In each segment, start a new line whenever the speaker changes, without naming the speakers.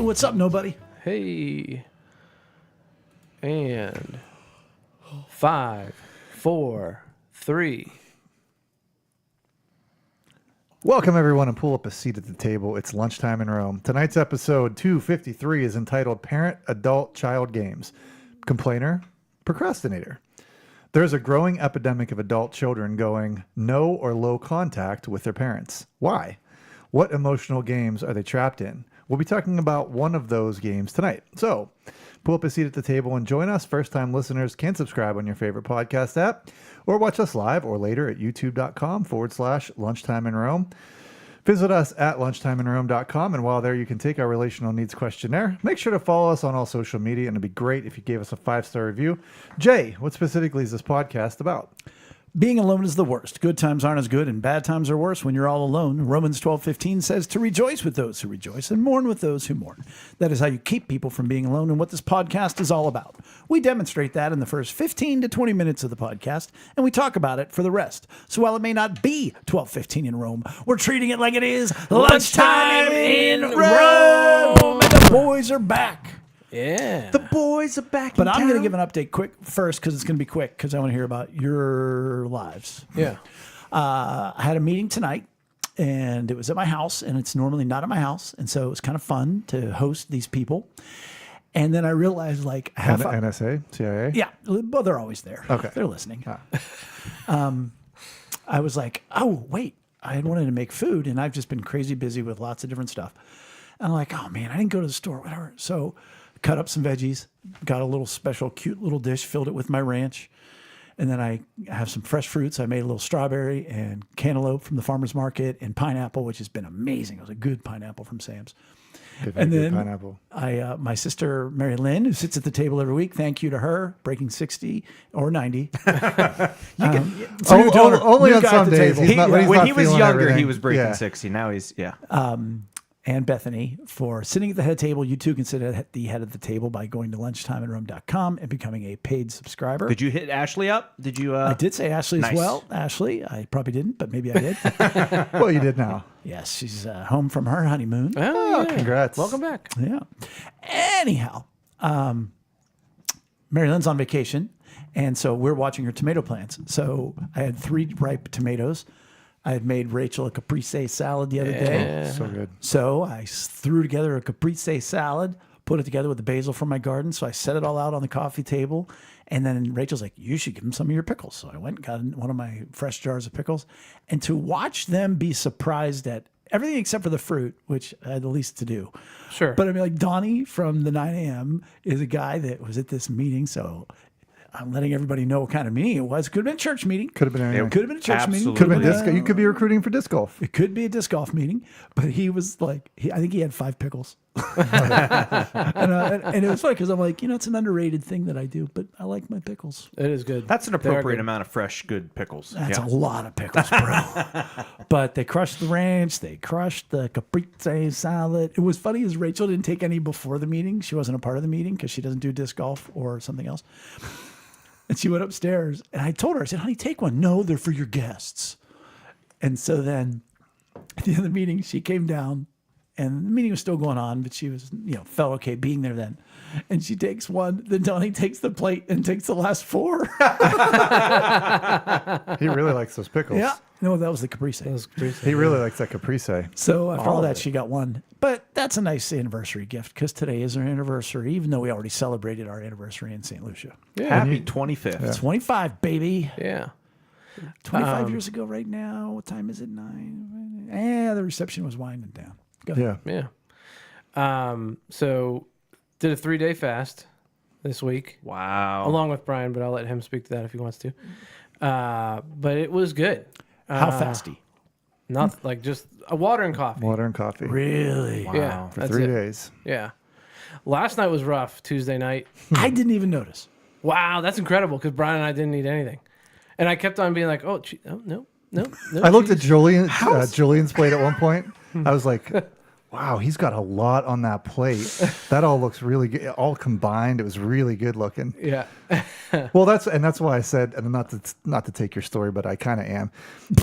what's up, nobody?
Hey. And 5, 4, 3.
Welcome, everyone, and pull up a seat at the table. It's Lunchtime in Rome. Tonight's episode 253 is entitled Parent, Adult, Child Games. Complainer, Procrastinator. There's a growing epidemic of adult children going no or low contact with their parents. Why? What emotional games are they trapped in? We'll be talking about one of those games tonight. So, pull up a seat at the table and join us. First-time listeners can subscribe on your favorite podcast app or watch us live or later at youtube.com/Lunchtime in Rome. Visit us at lunchtimeinrome.com, and while there, you can take our relational needs questionnaire. Make sure to follow us on all social media, and it'd be great if you gave us a 5-star review. Jay, what specifically is this podcast about?
Being alone is the worst. Good times aren't as good, and bad times are worse when you're all alone. Romans 12:15 says to rejoice with those who rejoice and mourn with those who mourn. That is how you keep people from being alone, and what this podcast is all about. We demonstrate that in the first 15 to 20 minutes of the podcast, and we talk about it for the rest. So while it may not be 12:15 in Rome, we're treating it like it is lunchtime in Rome. And the boys are back.
Yeah.
The boys are back
But
in
I'm
town.
going to give an update quick first because it's going to be quick because I want to hear about your lives.
Yeah.
I had a meeting tonight, and it was at my house, and it's normally not at my house, and so it was kind of fun to host these people. And then I realized, like,
NSA? CIA?
yeah, well, they're always there.
Okay.
They're listening. I was like, oh, wait, I had wanted to make food, and I've just been crazy busy with lots of different stuff. And I'm like, oh, man, I didn't go to the store, whatever. So cut up some veggies, got a little special, cute little dish, filled it with my ranch. And then I have some fresh fruits. I made a little strawberry and cantaloupe from the farmer's market and pineapple, which has been amazing. It was a good pineapple from Sam's. And then
pineapple.
my sister, Mary Lynn, who sits at the table every week, thank you to her, breaking 60 or 90.
Only on some days. He's not
When he was
feeling
younger,
everything.
he was breaking
Yeah.
60. Now he's,
And Bethany for sitting at the head table. You too can sit at the head of the table by going to lunchtimeinrome.com and becoming a paid subscriber.
Did you hit Ashley up? Did you?
I did say Ashley
Nice.
as well. Ashley, I probably didn't, but maybe I did.
Well, you did now.
Yes, she's home from her honeymoon.
Oh, yeah.
Congrats.
Welcome back.
Yeah. Anyhow, Mary Lynn's on vacation, and so we're watching her tomato plants. So I had 3 ripe tomatoes. I had made Rachel a caprese salad the other day.
So good.
So I threw together a caprese salad, put it together with the basil from my garden. So I set it all out on the coffee table. And then Rachel's like, you should give him some of your pickles. So I went and got one of my fresh jars of pickles. And to watch them be surprised at everything except for the fruit, which I had the least to do.
Sure.
But I mean, like Donnie from the 9 a.m. is a guy that was at this meeting. So I'm letting everybody know what kind of meeting it was. Could have been a church meeting.
Could have been anything.
Could have been a church meeting.
Absolutely.
Could have been disc. You could be recruiting for disc golf.
It could be a disc golf meeting, but he was like, I think he had 5 pickles. and it was funny because I'm like, it's an underrated thing that I do, but I like my pickles.
It is good.
That's an
They are
appropriate
good.
amount of fresh, good pickles.
That's a lot of pickles, bro. But they crushed the ranch. They crushed the caprese salad. It was funny as Rachel didn't take any before the meeting. She wasn't a part of the meeting because she doesn't do disc golf or something else. And she went upstairs, and I told her, I said, honey, take one. No, they're for your guests. And so then at the end of the meeting, she came down, and the meeting was still going on, but she was, felt okay being there then. And she takes one, then Donnie takes the plate and takes the last 4.
He really likes those pickles.
Yeah. No, that was the caprese.
He really likes that caprese.
So after all that, she got one. But that's a nice anniversary gift because today is our anniversary, even though we already celebrated our anniversary in St. Lucia.
Happy 25th.
25, baby.
Yeah.
25 years ago right now. What time is it? 9? The reception was winding down. Go ahead.
Yeah.
Yeah. So did a 3-day fast this week.
Wow.
Along with Brian, but I'll let him speak to that if he wants to. But it was good.
How fasty?
Not like just a water and coffee.
Water and coffee.
Really?
Yeah.
For
that's
3
it.
days.
Yeah. Last night was rough, Tuesday night.
I didn't even notice.
Wow, that's incredible because Brian and I didn't eat anything. And I kept on being like, no.
I looked at Julian's plate at one point. I was like, wow, he's got a lot on that plate. That all looks really good. All combined, it was really good looking.
Yeah.
Well, that's why I said, and not to take your story, but I kind of am.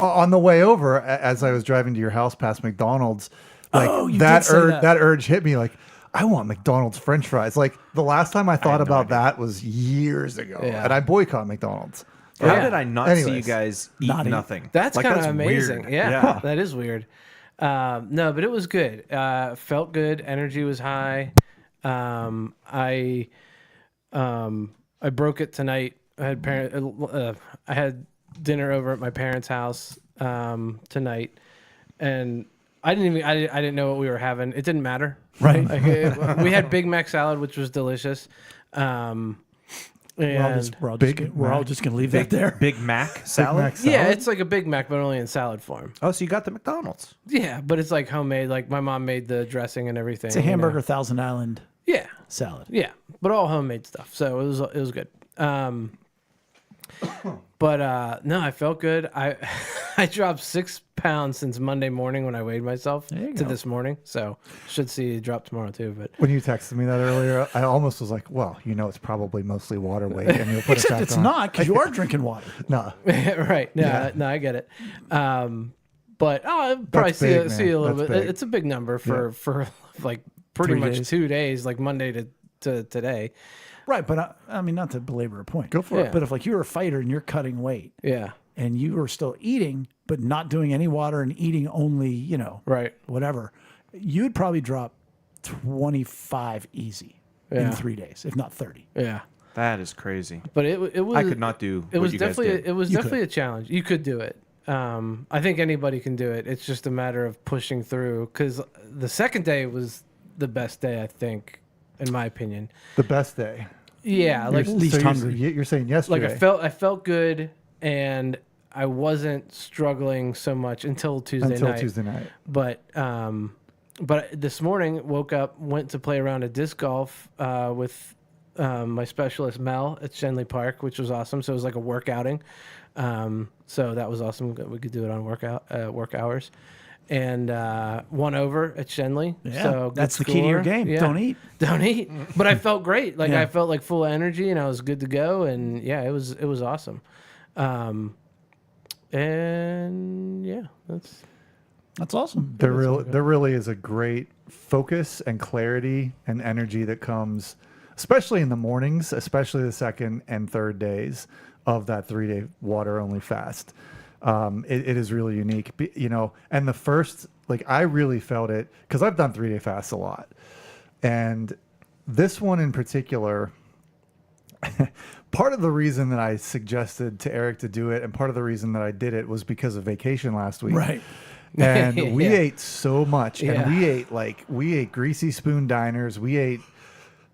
On the way over, as I was driving to your house past McDonald's, like
that
that urge hit me, like, I want McDonald's French fries. Like the last time I thought
no
about
idea.
that was years ago,
Yeah.
and I boycott McDonald's.
How
Yeah.
did I not see you
Anyways,
guys eat
not eat.
nothing?
That's
Like,
kind of amazing.
weird.
Yeah, that is weird. No, but it was good. Felt good. Energy was high. I broke it tonight. I had dinner over at my parents' house tonight, and I didn't know what we were having. It didn't matter.
Right.
Like, we had Big Mac salad, which was delicious. And
We're all just gonna leave that there.
Big Mac salad.
Mac salad?
yeah, it's like a Big Mac, but only in salad form.
Oh, so you got the McDonald's.
Yeah, but it's like homemade. Like my mom made the dressing and everything.
It's a hamburger Thousand Island
Yeah,
salad.
yeah, but all homemade stuff. So it was good. But no, I felt good. I dropped 6 pounds since Monday morning when I weighed myself
you
to
go.
this morning. So should see it drop tomorrow too. But
When you texted me that earlier, I almost was like, well, it's probably mostly water weight, and you'll put it
Except
back
it's
on.
not because you are drinking water.
No.
right, no, I get it. But I'll probably
That's big,
see a
man.
little
That's
bit.
big.
It's a big number for like pretty
3
much
days.
2 days, like Monday to today.
Right, but I mean, not to belabor a point.
Go for
Yeah.
it.
But if like you're a fighter and you're cutting weight
Yeah,
and you are still eating, but not doing any water and eating only,
right.
whatever, you'd probably drop 25 easy in
Yeah.
3 days, if not 30.
Yeah.
That is crazy.
But it was.
I could not do
It
what
was
you guys
definitely
did.
it was
You
definitely a challenge. You could do it. I think anybody can do it. It's just a matter of pushing through. Because the second day was the best day, I think, in my opinion.
The best day.
Yeah, like
least hungry.
You're saying yesterday.
like I felt good, and I wasn't struggling so much until Tuesday
until
night.
Tuesday night.
But this morning, woke up, went to play around at disc golf with my specialist Mel at Shenley Park, which was awesome. So it was like a work outing. So that was awesome. We could do it on work hours, and won over at Shenley.
Yeah,
So good
that's the key to your
score.
game.
Yeah.
Don't eat.
Don't eat. But I felt great. Like
Yeah.
I felt like full of energy, and I was good to go. And yeah, it was awesome. And yeah,
That's awesome.
There really is a great focus and clarity and energy that comes, especially in the mornings, especially the second and third days of that 3-day water only fast. It is really unique, and the first, like I really felt it because I've done 3-day fasts a lot. And this one in particular, part of the reason that I suggested to Eric to do it and part of the reason that I did it was because of vacation last week.
Right.
And we
Yeah.
ate so much,
Yeah.
and we ate greasy spoon diners. We ate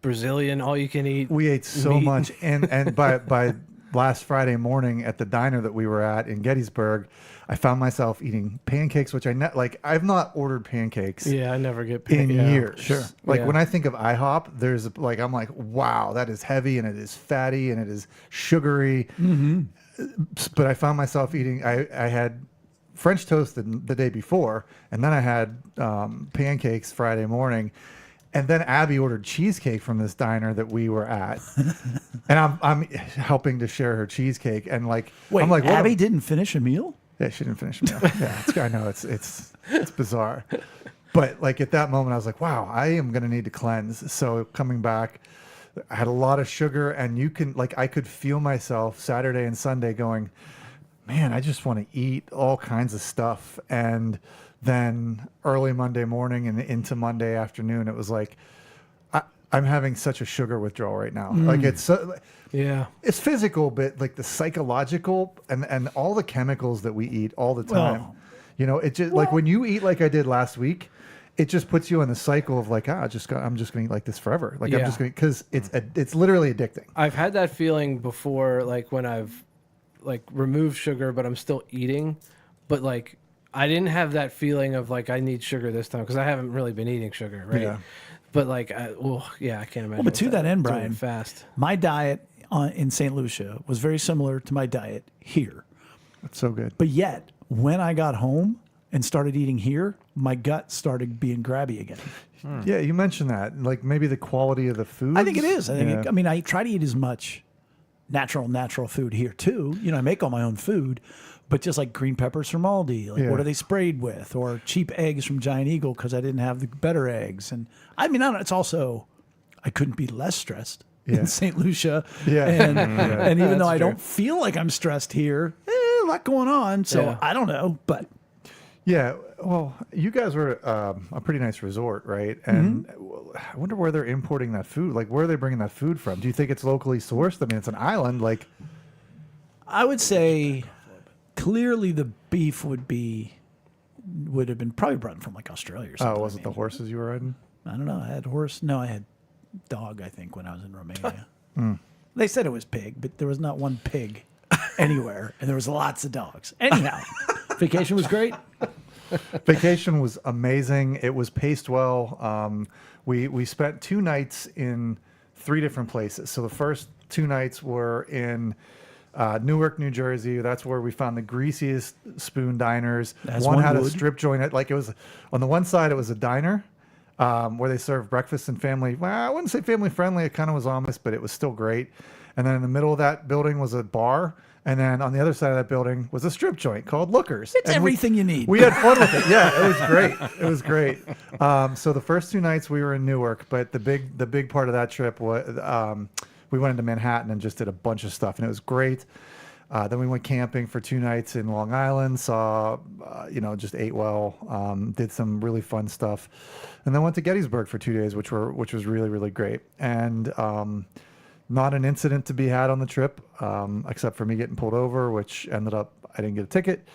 Brazilian, all you can eat.
so
meat.
much, and by last Friday morning at the diner that we were at in Gettysburg, I found myself eating pancakes, which I've not ordered pancakes
Yeah, I never get
in
yeah.
years.
Sure.
Like
Yeah.
when I think of IHOP, I'm like, wow, that is heavy and it is fatty and it is sugary. Mm-hmm. But I found myself eating. I had French toast the day before, and then I had pancakes Friday morning. And then Abby ordered cheesecake from this diner that we were at, and I'm helping to share her cheesecake. And
Wait,
I'm like, what
Abby didn't finish a meal?
yeah, she didn't finish meal. Yeah, I know it's bizarre, but like at that moment, I was like, wow, I am gonna need to cleanse. So coming back, I had a lot of sugar, and I could feel myself Saturday and Sunday going, man, I just want to eat all kinds of stuff. And then early Monday morning and into Monday afternoon, it was like, I'm having such a sugar withdrawal right now. Like
Yeah.
it's physical, but like the psychological and all the chemicals that we eat all the time.
Well-
It just like when you eat like I did last week, it just puts you in the cycle of like, I'm just going to eat like this forever. Like I'm
Yeah.
just going because it's literally addicting.
I've had that feeling before, like when I've like removed sugar, but I'm still eating. But like I didn't have that feeling of like I need sugar this time because I haven't really been eating sugar, right?
Yeah.
But like, I can't imagine.
but to
what
that end,
doing
Brian,
fast.
My diet in St. Lucia was very similar to my diet here.
It's so good.
But yet, when I got home and started eating here, my gut started being grabby again.
Yeah, you mentioned that. Like maybe the quality of the food.
I think it is. I think I try to eat as much natural food here too. You know, I make all my own food, but just like green peppers from Aldi, like
Yeah.
what are they sprayed with, or cheap eggs from Giant Eagle because I didn't have the better eggs. And I mean, I don't know, it's also I couldn't be less stressed
Yeah.
in St. Lucia.
Yeah.
And,
Yeah.
and even though
That's
I
true.
don't feel like I'm stressed here, a lot going on. So
Yeah.
I don't know, but
Yeah, well, you guys were a pretty nice resort, right? And I wonder where they're importing that food. Like, where are they bringing that food from? Do you think it's locally sourced? I mean, it's an island. Like,
I would say clearly the beef would have been probably brought from like Australia or something.
oh, was it the
maybe.
horses you were riding?
I don't know. I had horse. No, I had dog, I think, when I was in Romania.
Hmm.
They said it was pig, but there was not one pig anywhere, and there was lots of dogs. Anyhow, vacation was great.
Vacation was amazing. It was paced well. We spent 2 nights in 3 different places. So the first 2 nights were in Newark, New Jersey. That's where we found the greasiest spoon diners.
As
One
one
had a
would.
strip joint. Like, it was on the one side, it was a diner where they served breakfast and family. Well, I wouldn't say family friendly. It kind of was Amish, but it was still great. And then in the middle of that building was a bar. And then on the other side of that building was a strip joint called Lookers.
It's
And
everything you need.
we had fun with it. Yeah, it was great. It was great. So the first 2 nights we were in Newark, but the big part of that trip was we went into Manhattan and just did a bunch of stuff, and it was great. Then we went camping for 2 nights in Long Island. Saw, just ate well. Did some really fun stuff, and then went to Gettysburg for 2 days, which was really, really great. And not an incident to be had on the trip, except for me getting pulled over, which ended up I didn't get a ticket.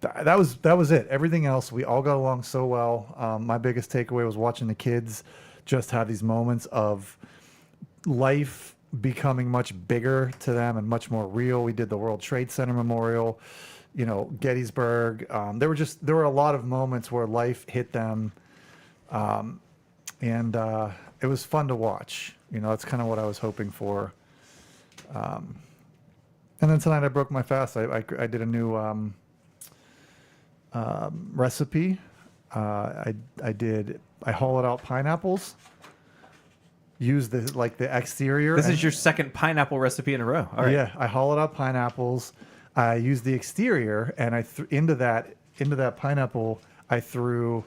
That was it. Everything else, we all got along so well. My biggest takeaway was watching the kids just have these moments of life becoming much bigger to them and much more real. We did the World Trade Center Memorial, Gettysburg. There were a lot of moments where life hit them, and it was fun to watch. That's kind of what I was hoping for. And then tonight I broke my fast. I did a new recipe. I hollowed out pineapples. Used the exterior.
This is your second pineapple recipe in a row. All right.
Yeah, I hollowed out pineapples. I used the exterior, and I into that pineapple I threw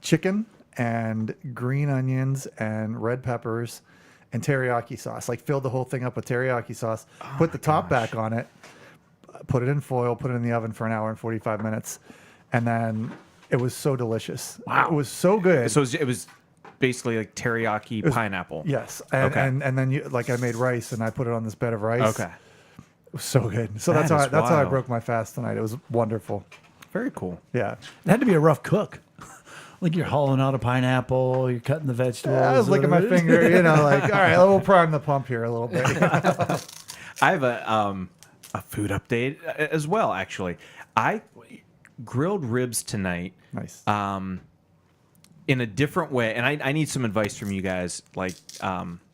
chicken and green onions and red peppers and teriyaki sauce. Like, filled the whole thing up with teriyaki sauce. Put the top back on it. Put it in foil. Put it in the oven for an hour and 45 minutes, and then it was so delicious.
Wow.
It was so good.
So it was basically like teriyaki pineapple.
Yes, and
Okay.
and then I made rice and I put it on this bed of rice.
Okay.
It was so good. So
That
that's how I
wild.
broke my fast tonight. It was wonderful.
Very cool.
Yeah,
It had to be a rough cook. Like, you're hollowing out a pineapple, you're cutting the vegetables.
I was licking my finger. Like, all right, we'll prime the pump here a little bit.
I have a food update as well. Actually, I grilled ribs tonight.
Nice.
In a different way, and I need some advice from you guys, like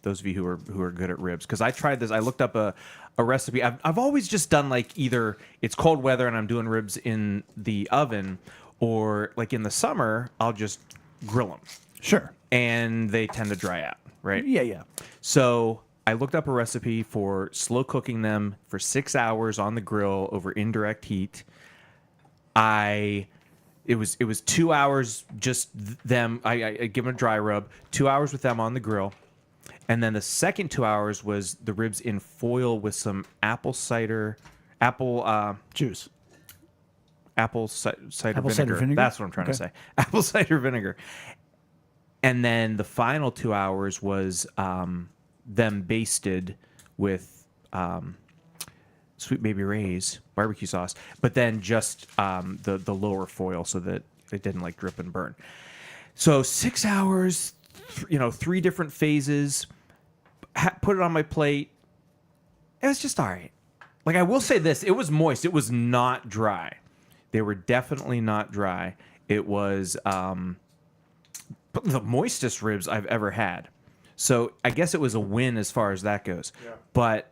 those of you who are good at ribs, because I tried this. I looked up a recipe. I've always just done like either it's cold weather and I'm doing ribs in the oven, or like in the summer I'll just grill them,
Sure.
and they tend to dry out, right?
Yeah.
So I looked up a recipe for slow cooking them for 6 hours on the grill over indirect heat. It was 2 hours just them. I give them a dry rub. 2 hours with them on the grill, and then the second 2 hours was the ribs in foil with some apple cider
Juice.
cider
Apple cider vinegar?
That's what I'm trying to say. Apple cider vinegar. And then the final 2 hours was them basted with Sweet Baby Ray's barbecue sauce, but then just the lower foil so that it didn't like drip and burn. So 6 hours, 3 different phases. Put it on my plate. It was just all right. Like, I will say this, it was moist. It was not dry. They were definitely not dry. It was the moistest ribs I've ever had. So I guess it was a win as far as that goes. Yeah. But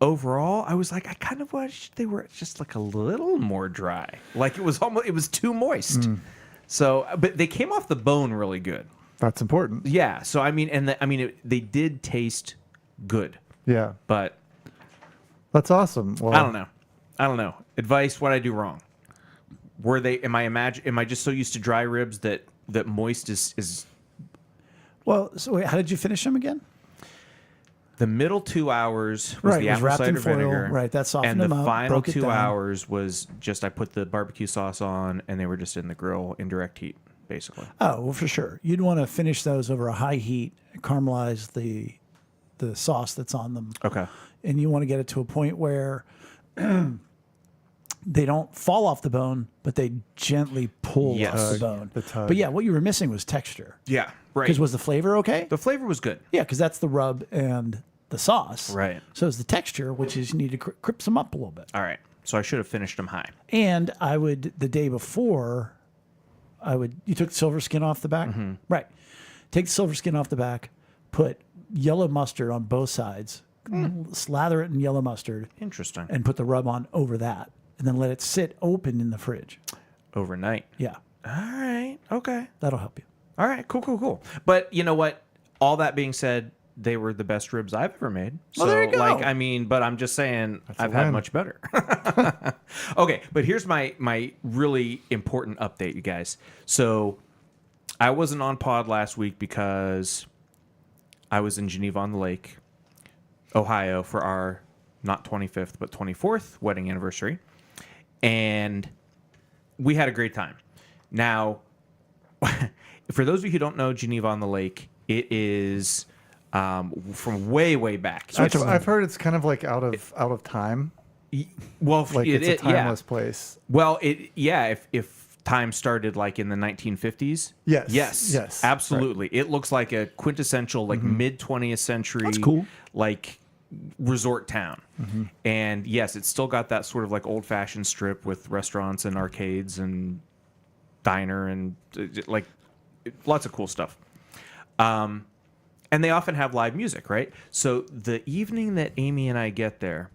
overall, I was like, I kind of wish they were just like a little more dry. Like, it was too moist. So, but they came off the bone really good.
That's important.
Yeah. So I mean, they did taste good.
Yeah.
But
That's awesome. Well,
I don't know. Advice, what I do wrong. Were they, am I just so used to dry ribs that moist is
Well, so wait, how did you finish them again?
the middle 2 hours was
Right,
the
it was
apple
wrapped in
cider
foil,
vinegar.
right, that softened
and the
them up,
final
broke it
2
down.
hours was just I put the barbecue sauce on and they were just in the grill in direct heat, basically.
Oh, well, for sure. You'd want to finish those over a high heat, caramelize the sauce that's on them.
Okay.
And you want to get it to a point where they don't fall off the bone, but they gently pull
Yes.
off the bone.
the tug.
But yeah, what you were missing was texture.
Yeah, right.
Because was the flavor okay?
The flavor was good.
Yeah, because that's the rub and the sauce.
Right.
So it's the texture, which is you need to crisp them up a little bit.
All right. So I should have finished them high.
And I would, the day before, you took the silver skin off the back?
Mm-hmm.
Right. Take the silver skin off the back, put yellow mustard on both sides, slather it in yellow mustard,
Interesting.
and put the rub on over that. And then let it sit open in the fridge.
Overnight.
Yeah.
All right. Okay.
That'll help you.
All right. Cool. But you know what? All that being said, they were the best ribs I've ever made. So,
Well, there you go.
like, I mean, but I'm just saying I've
a
had
win.
much better. Okay, but here's my really important update, you guys. So I wasn't on pod last week because I was in Geneva on the Lake, Ohio, for our not 25th but 24th wedding anniversary, and we had a great time. Now, for those of you who don't know Geneva on the Lake, it is from way back. So
I've heard it's kind of like out of time.
well,
Like it's a timeless
yeah.
place.
Well, if time started like in the 1950s,
Yes.
yes,
Yes.
absolutely. It looks like a quintessential like mid 20th century,
That's cool.
like resort town. And yes, it's still got that sort of like old fashioned strip with restaurants and arcades and diner and like lots of cool stuff. And they often have live music, right? So the evening that Amy and I get there,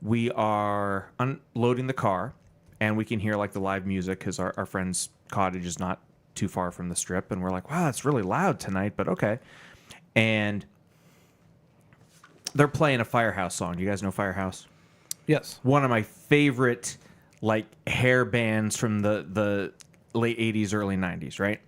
we are unloading the car, and we can hear like the live music because our friend's cottage is not too far from the strip, and we're like, wow, it's really loud tonight, but okay. And they're playing a Firehouse song. You guys know Firehouse?
Yes.
One of my favorite like hair bands from the late 80s, early 90s, right?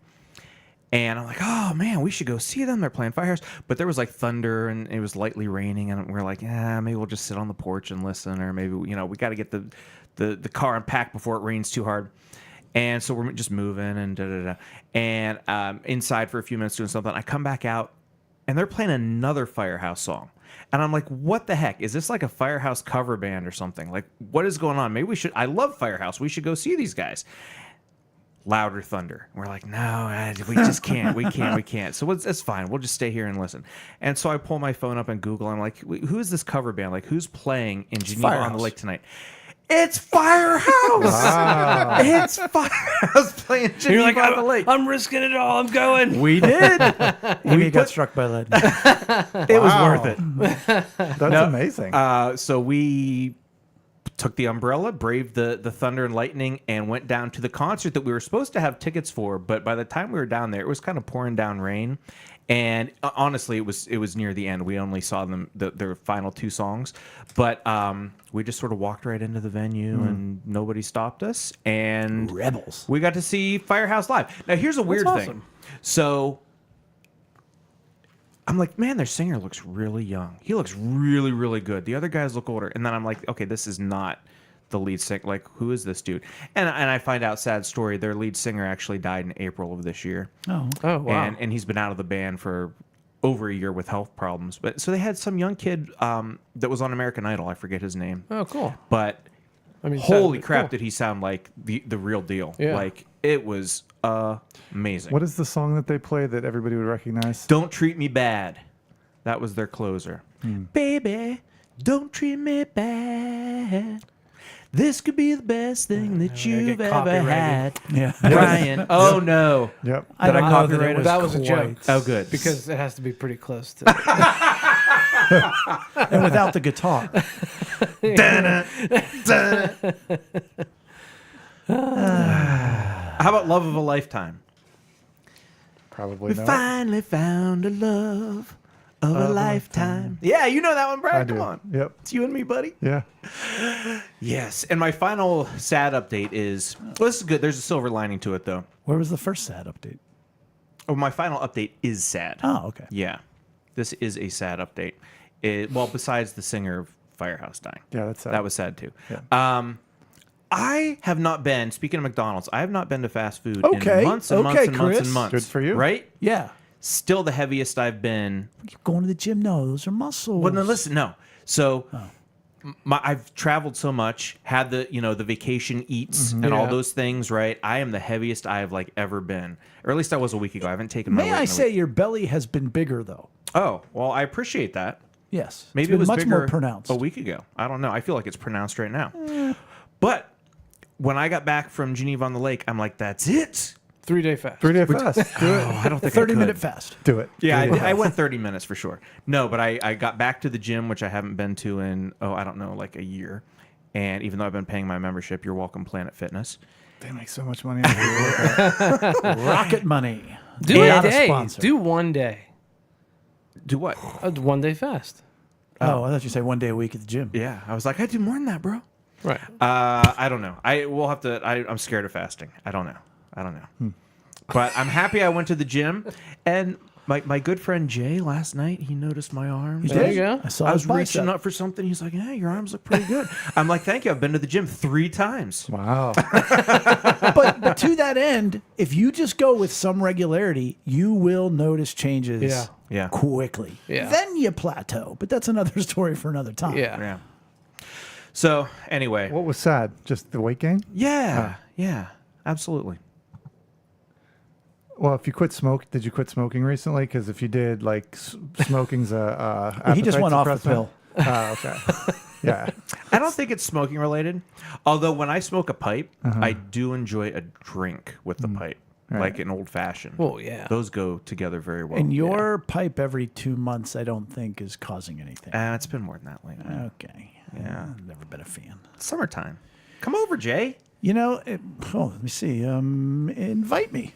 And I'm like, oh man, we should go see them. They're playing Firehouse. But there was like thunder and it was lightly raining, and we're like, maybe we'll just sit on the porch and listen, or maybe we got to get the car unpacked before it rains too hard. And so we're just moving and da-da-da. And inside for a few minutes doing something. I come back out and they're playing another Firehouse song. And I'm like, what the heck? Is this like a Firehouse cover band or something? Like, what is going on? Maybe we should. I love Firehouse. We should go see these guys. Louder thunder. We're like, no, we just can't. We can't. So it's fine. We'll just stay here and listen. And so I pull my phone up and Google. I'm like, who is this cover band? Like, who's playing in Geneva on the
Firehouse.
Lake tonight? It's Firehouse.
Wow.
It's Firehouse playing Geneva
You're like,
on the Lake.
I'm risking it all. I'm going.
We did.
Amy got struck by lightning.
It was
Wow.
worth it.
That's
No,
amazing.
So we took the umbrella, braved the thunder and lightning, and went down to the concert that we were supposed to have tickets for. But by the time we were down there, it was kind of pouring down rain. And honestly, it was near the end. We only saw them their final two songs, but we just sort of walked right into the venue, and nobody stopped us. And
Rebels.
we got to see Firehouse live. Now, here's a weird thing.
awesome.
So I'm like, man, their singer looks really young. He looks really, really good. The other guys look older. And then I'm like, okay, this is not the lead singer. Like, who is this dude? And I find out, sad story, their lead singer actually died in April of this year.
Oh,
Oh, wow.
And he's been out of the band for over a year with health problems. But so they had some young kid that was on American Idol. I forget his name.
Oh, cool.
But
I mean,
holy
sounds
crap,
cool.
did he sound like the real deal.
Yeah.
Like, it was amazing.
What is the song that they play that everybody would recognize?
Don't Treat Me Bad. That was their closer. Baby, don't treat me bad. This could be the best thing that
we're gonna
you've
get
ever
copyrighted.
had.
yeah.
Brian. Oh, no.
Yep.
I
Did I
don't know
copyright it?
That was a joke.
Oh, good.
Because it has to be pretty close to.
And without the guitar.
How about Love of a Lifetime?
Probably
We
not.
finally found a love of a lifetime. Yeah, you know that one,
I
Brad.
do.
Come on.
Yep.
It's you and me, buddy.
Yeah.
Yes. And my final sad update is, well, this is good. There's a silver lining to it, though.
Where was the first sad update?
Oh, my final update is sad.
Oh, okay.
Yeah. This is a sad update. Well, besides the singer of Firehouse dying.
Yeah, that's sad.
That was sad, too.
Yeah.
I have not been, speaking of McDonald's, I have not been to fast food
Okay.
in months and months
Okay,
and months and
Chris.
months.
Good for you.
Right?
Yeah.
Still the heaviest I've been.
You're going to the gym. No, those are muscles.
Well, no, listen, no. So I've traveled so much, had the the vacation eats and all
Yeah.
those things, right? I am the heaviest I have like ever been, or at least I was a week ago. I haven't taken my
May
weight
I
in a
say
week.
your belly has been bigger, though?
Oh, well, I appreciate that.
Yes.
Maybe
It's been
it was
much
bigger
more pronounced.
a week ago. I don't know. I feel like it's pronounced right now. But when I got back from Geneva on the Lake, I'm like, that's it.
3-day fast.
3-day fast. Do it.
I don't think
30-minute fast.
Do it.
Yeah,
Do it.
I went 30 minutes for sure. No, but I got back to the gym, which I haven't been to in, I don't know, like a year. And even though I've been paying my membership, you're welcome, Planet Fitness.
They make so much money. On
Rocket money.
Do
Not
a
a
day.
sponsor.
Do 1 day.
Do what?
A 1-day fast.
Oh, I thought you said 1 day a week at the gym.
Yeah, I was like, I do more than that, bro.
Right.
I don't know. We'll have to. I'm scared of fasting. I don't know. But I'm happy I went to the gym, and my good friend Jay last night, he noticed my arms.
There you go.
I saw
I
his
was
bicep.
reaching up for something. He's like, "Yeah, your arms look pretty good." I'm like, "Thank you. I've been to the gym 3 times."
wow.
but to that end, if you just go with some regularity, you will notice changes
Yeah.
Yeah.
quickly.
Yeah.
Then you plateau. But that's another story for another time.
Yeah.
Yeah. So anyway,
What was sad? Just the weight gain?
yeah, absolutely.
Well, if you quit did you quit smoking recently? Because if you did, like smoking's a
He just
appetite
went off the
suppressant.
pill.
Oh, okay. Yeah.
I don't think it's smoking related. Although when I smoke a pipe, I do enjoy a drink with the pipe, like an old fashioned.
Oh, yeah.
Those go together very well.
And your pipe every 2 months, I don't think, is causing anything.
It's been more than that lately.
Okay.
Yeah.
I've never been a fan.
Summertime. Come over, Jay.
You know, let me see. Invite me.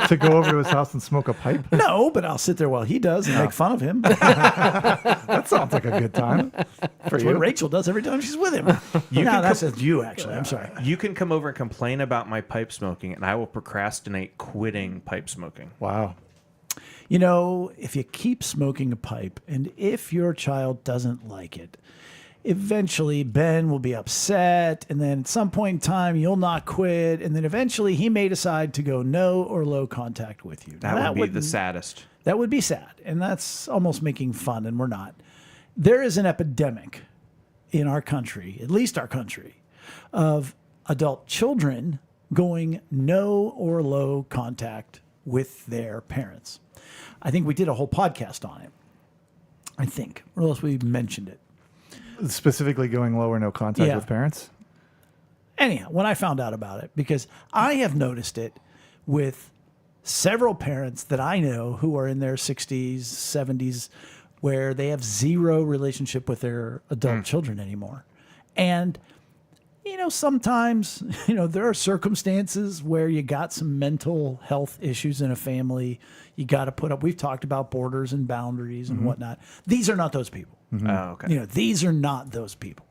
To go over to his house and smoke a pipe?
No, but I'll sit there while he does and make fun of him.
That sounds like a good time for
That's
you.
what Rachel does every time she's with him. No, that's just you, actually. I'm sorry.
You can come over and complain about my pipe smoking, and I will procrastinate quitting pipe smoking.
Wow.
You know, if you keep smoking a pipe and if your child doesn't like it, eventually Ben will be upset. And then at some point in time, you'll not quit. And then eventually he may decide to go no or low contact with you. Now,
That would be the
wouldn't-
saddest.
That would be sad. And that's almost making fun, and we're not. There is an epidemic in our country, at least our country, of adult children going no or low contact with their parents. I think we did a whole podcast on it. I think, or else we mentioned it.
Specifically going low or no contact
Yeah.
with parents?
Anyhow, when I found out about it, because I have noticed it with several parents that I know who are in their 60s, 70s, where they have zero relationship with their adult children anymore. And, sometimes, there are circumstances where you got some mental health issues in a family. You got to put up, we've talked about borders and boundaries and whatnot. These are not those people.
Oh, okay.
These are not those people.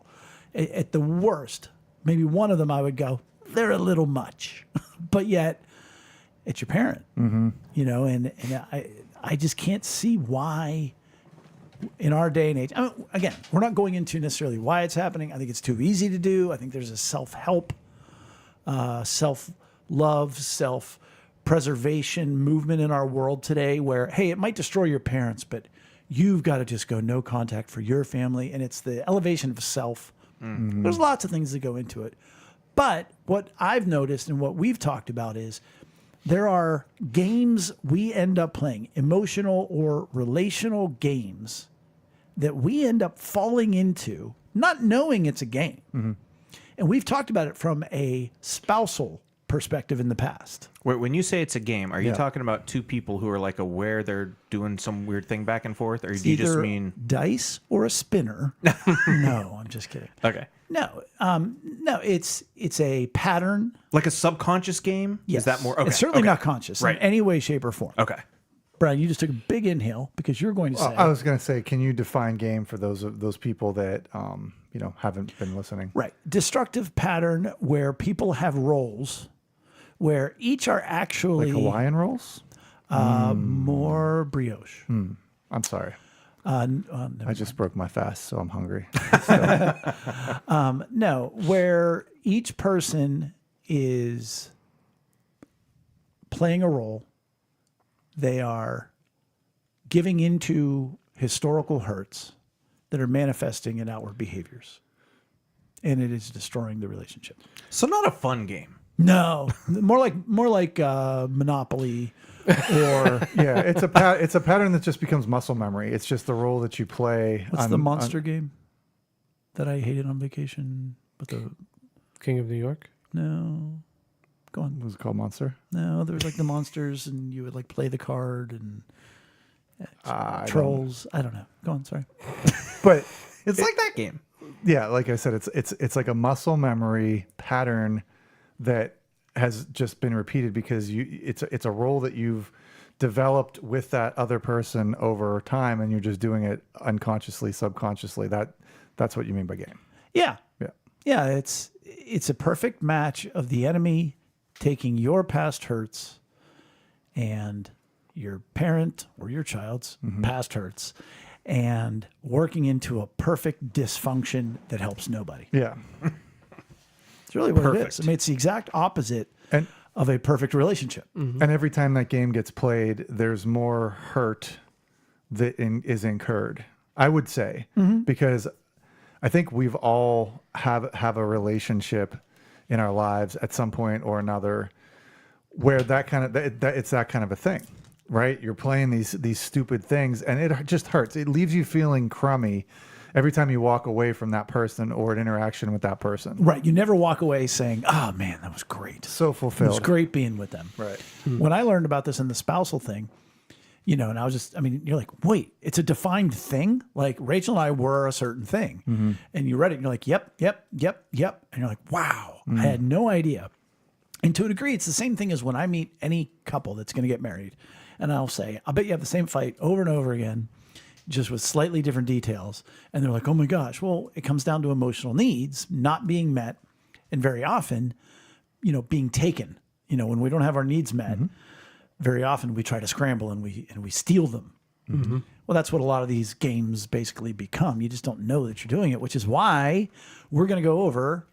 At the worst, maybe one of them I would go, they're a little much, but yet it's your parent, and I just can't see why in our day and age, again, we're not going into necessarily why it's happening. I think it's too easy to do. I think there's a self-help, self-love, self-preservation movement in our world today where, hey, it might destroy your parents, but you've got to just go no contact for your family. And it's the elevation of self. There's lots of things that go into it. But what I've noticed and what we've talked about is there are games we end up playing, emotional or relational games that we end up falling into, not knowing it's a game. And we've talked about it from a spousal perspective in the past.
Wait, when you say it's a game, are you
Yeah.
talking about two people who are like aware they're doing some weird thing back and forth, or do you just
Either
mean
dice or a spinner. No, I'm just kidding.
okay,
No, it's a pattern.
like a subconscious game?
Yes.
Is that more? Okay,
It's certainly
okay.
not conscious
Right.
in any way, shape, or form.
Okay,
Brian, you just took a big inhale because you're going to say.
I was going to say, can you define game for those people that haven't been listening?
Right. Destructive pattern where people have roles where each are actually
Like Hawaiian rolls?
more brioche.
I'm sorry.
Never
I just broke my fast, so I'm hungry.
No, where each person is playing a role. They are giving into historical hurts that are manifesting in outward behaviors. And it is destroying the relationship.
So not a fun game.
No, more like Monopoly or
Yeah, it's a pattern that just becomes muscle memory. It's just the role that you play.
what's the monster game that I hated on vacation? But the
King of New York.
no, go on.
Was it called Monster?
No, there was like the monsters, and you would like play the card and
Trolls.
I don't know. Go on. Sorry.
But
It's like that game.
yeah, like I said, it's like a muscle memory pattern that has just been repeated because it's a role that you've developed with that other person over time, and you're just doing it unconsciously, subconsciously. That's what you mean by game.
Yeah.
Yeah.
Yeah. It's a perfect match of the enemy taking your past hurts and your parent or your child's past hurts and working into a perfect dysfunction that helps nobody.
Yeah.
It's really what it
Perfect.
is. I mean, it's the exact opposite
And
of a perfect relationship.
and every time that game gets played, there's more hurt that is incurred. I would say because I think we've all have a relationship in our lives at some point or another where that kind of it's that kind of a thing, right? You're playing these stupid things, and it just hurts. It leaves you feeling crummy every time you walk away from that person or an interaction with that person.
Right. You never walk away saying, "Oh man, that was great.
So
It was
fulfilled.
great being with them."
Right.
When I learned about this in the spousal thing, and I was you're like, wait, it's a defined thing? Like Rachel and I were a certain thing. And you read it and you're like, yep. And you're like, wow, I had no idea. And to a degree, it's the same thing as when I meet any couple that's going to get married. And I'll say, I'll bet you have the same fight over and over again, just with slightly different details. And they're like, oh my gosh, well, it comes down to emotional needs not being met. And very often, being taken, when we don't have our needs met, very often we try to scramble and we steal them. Well, that's what a lot of these games basically become. You just don't know that you're doing it, which is why we're going to go over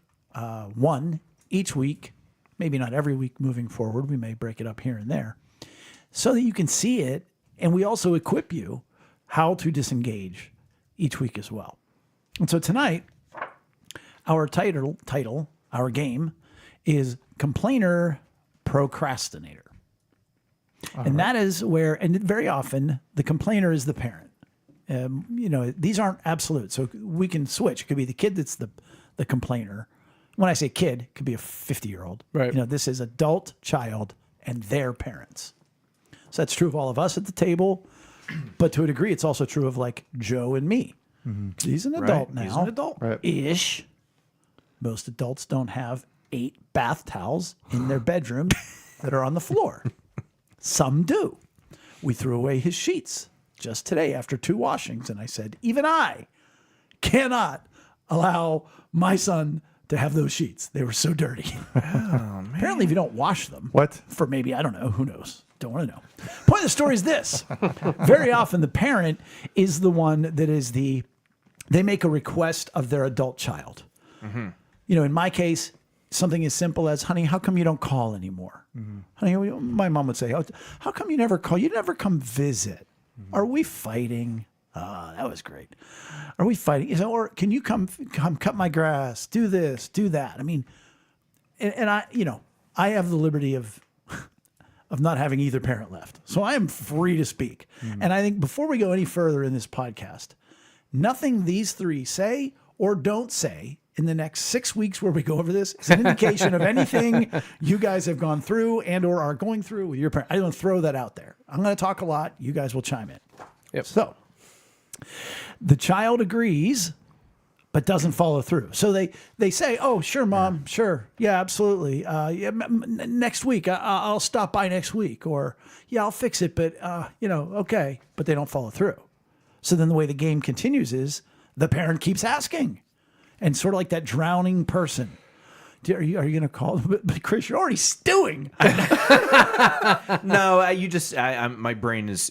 one each week, maybe not every week moving forward. We may break it up here and there so that you can see it. And we also equip you how to disengage each week as well. And so tonight, our title, our game is Complainer Procrastinator. And that is where, and very often, the complainer is the parent. These aren't absolute. So we can switch. It could be the kid that's the complainer. When I say kid, it could be a 50-year-old.
Right.
This is adult, child, and their parents. So that's true of all of us at the table. But to a degree, it's also true of like Joe and me. He's an adult now.
He's an adult.
Right.
Ish. Most adults don't have 8 bath towels in their bedroom that are on the floor. Some do. We threw away his sheets just today after 2 washings. And I said, even I cannot allow my son to have those sheets. They were so dirty. Apparently, if you don't wash them
What?
for maybe, I don't know, who knows? Don't want to know. Point of the story is this. Very often the parent is the one that is they make a request of their adult child. In my case, something as simple as, honey, how come you don't call anymore? Honey, my mom would say, oh, how come you never call? You never come visit. Are we fighting? That was great. Are we fighting? Or can you come cut my grass? Do this, do that. I mean, and I have the liberty of not having either parent left. So I am free to speak. And I think before we go any further in this podcast, nothing these 3 say or don't say in the next 6 weeks where we go over this is an indication of anything you guys have gone through and or are going through with your parents. I don't throw that out there. I'm going to talk a lot. You guys will chime in.
Yep.
So the child agrees but doesn't follow through. So they say, "Oh, sure, Mom, sure, yeah, absolutely. Yeah, next week, I'll stop by next week," or "Yeah, I'll fix it, but okay," but they don't follow through. So then the way the game continues is the parent keeps asking, and sort of like that drowning person. Are you going to call? But Chris, you're already stewing.
No, my brain is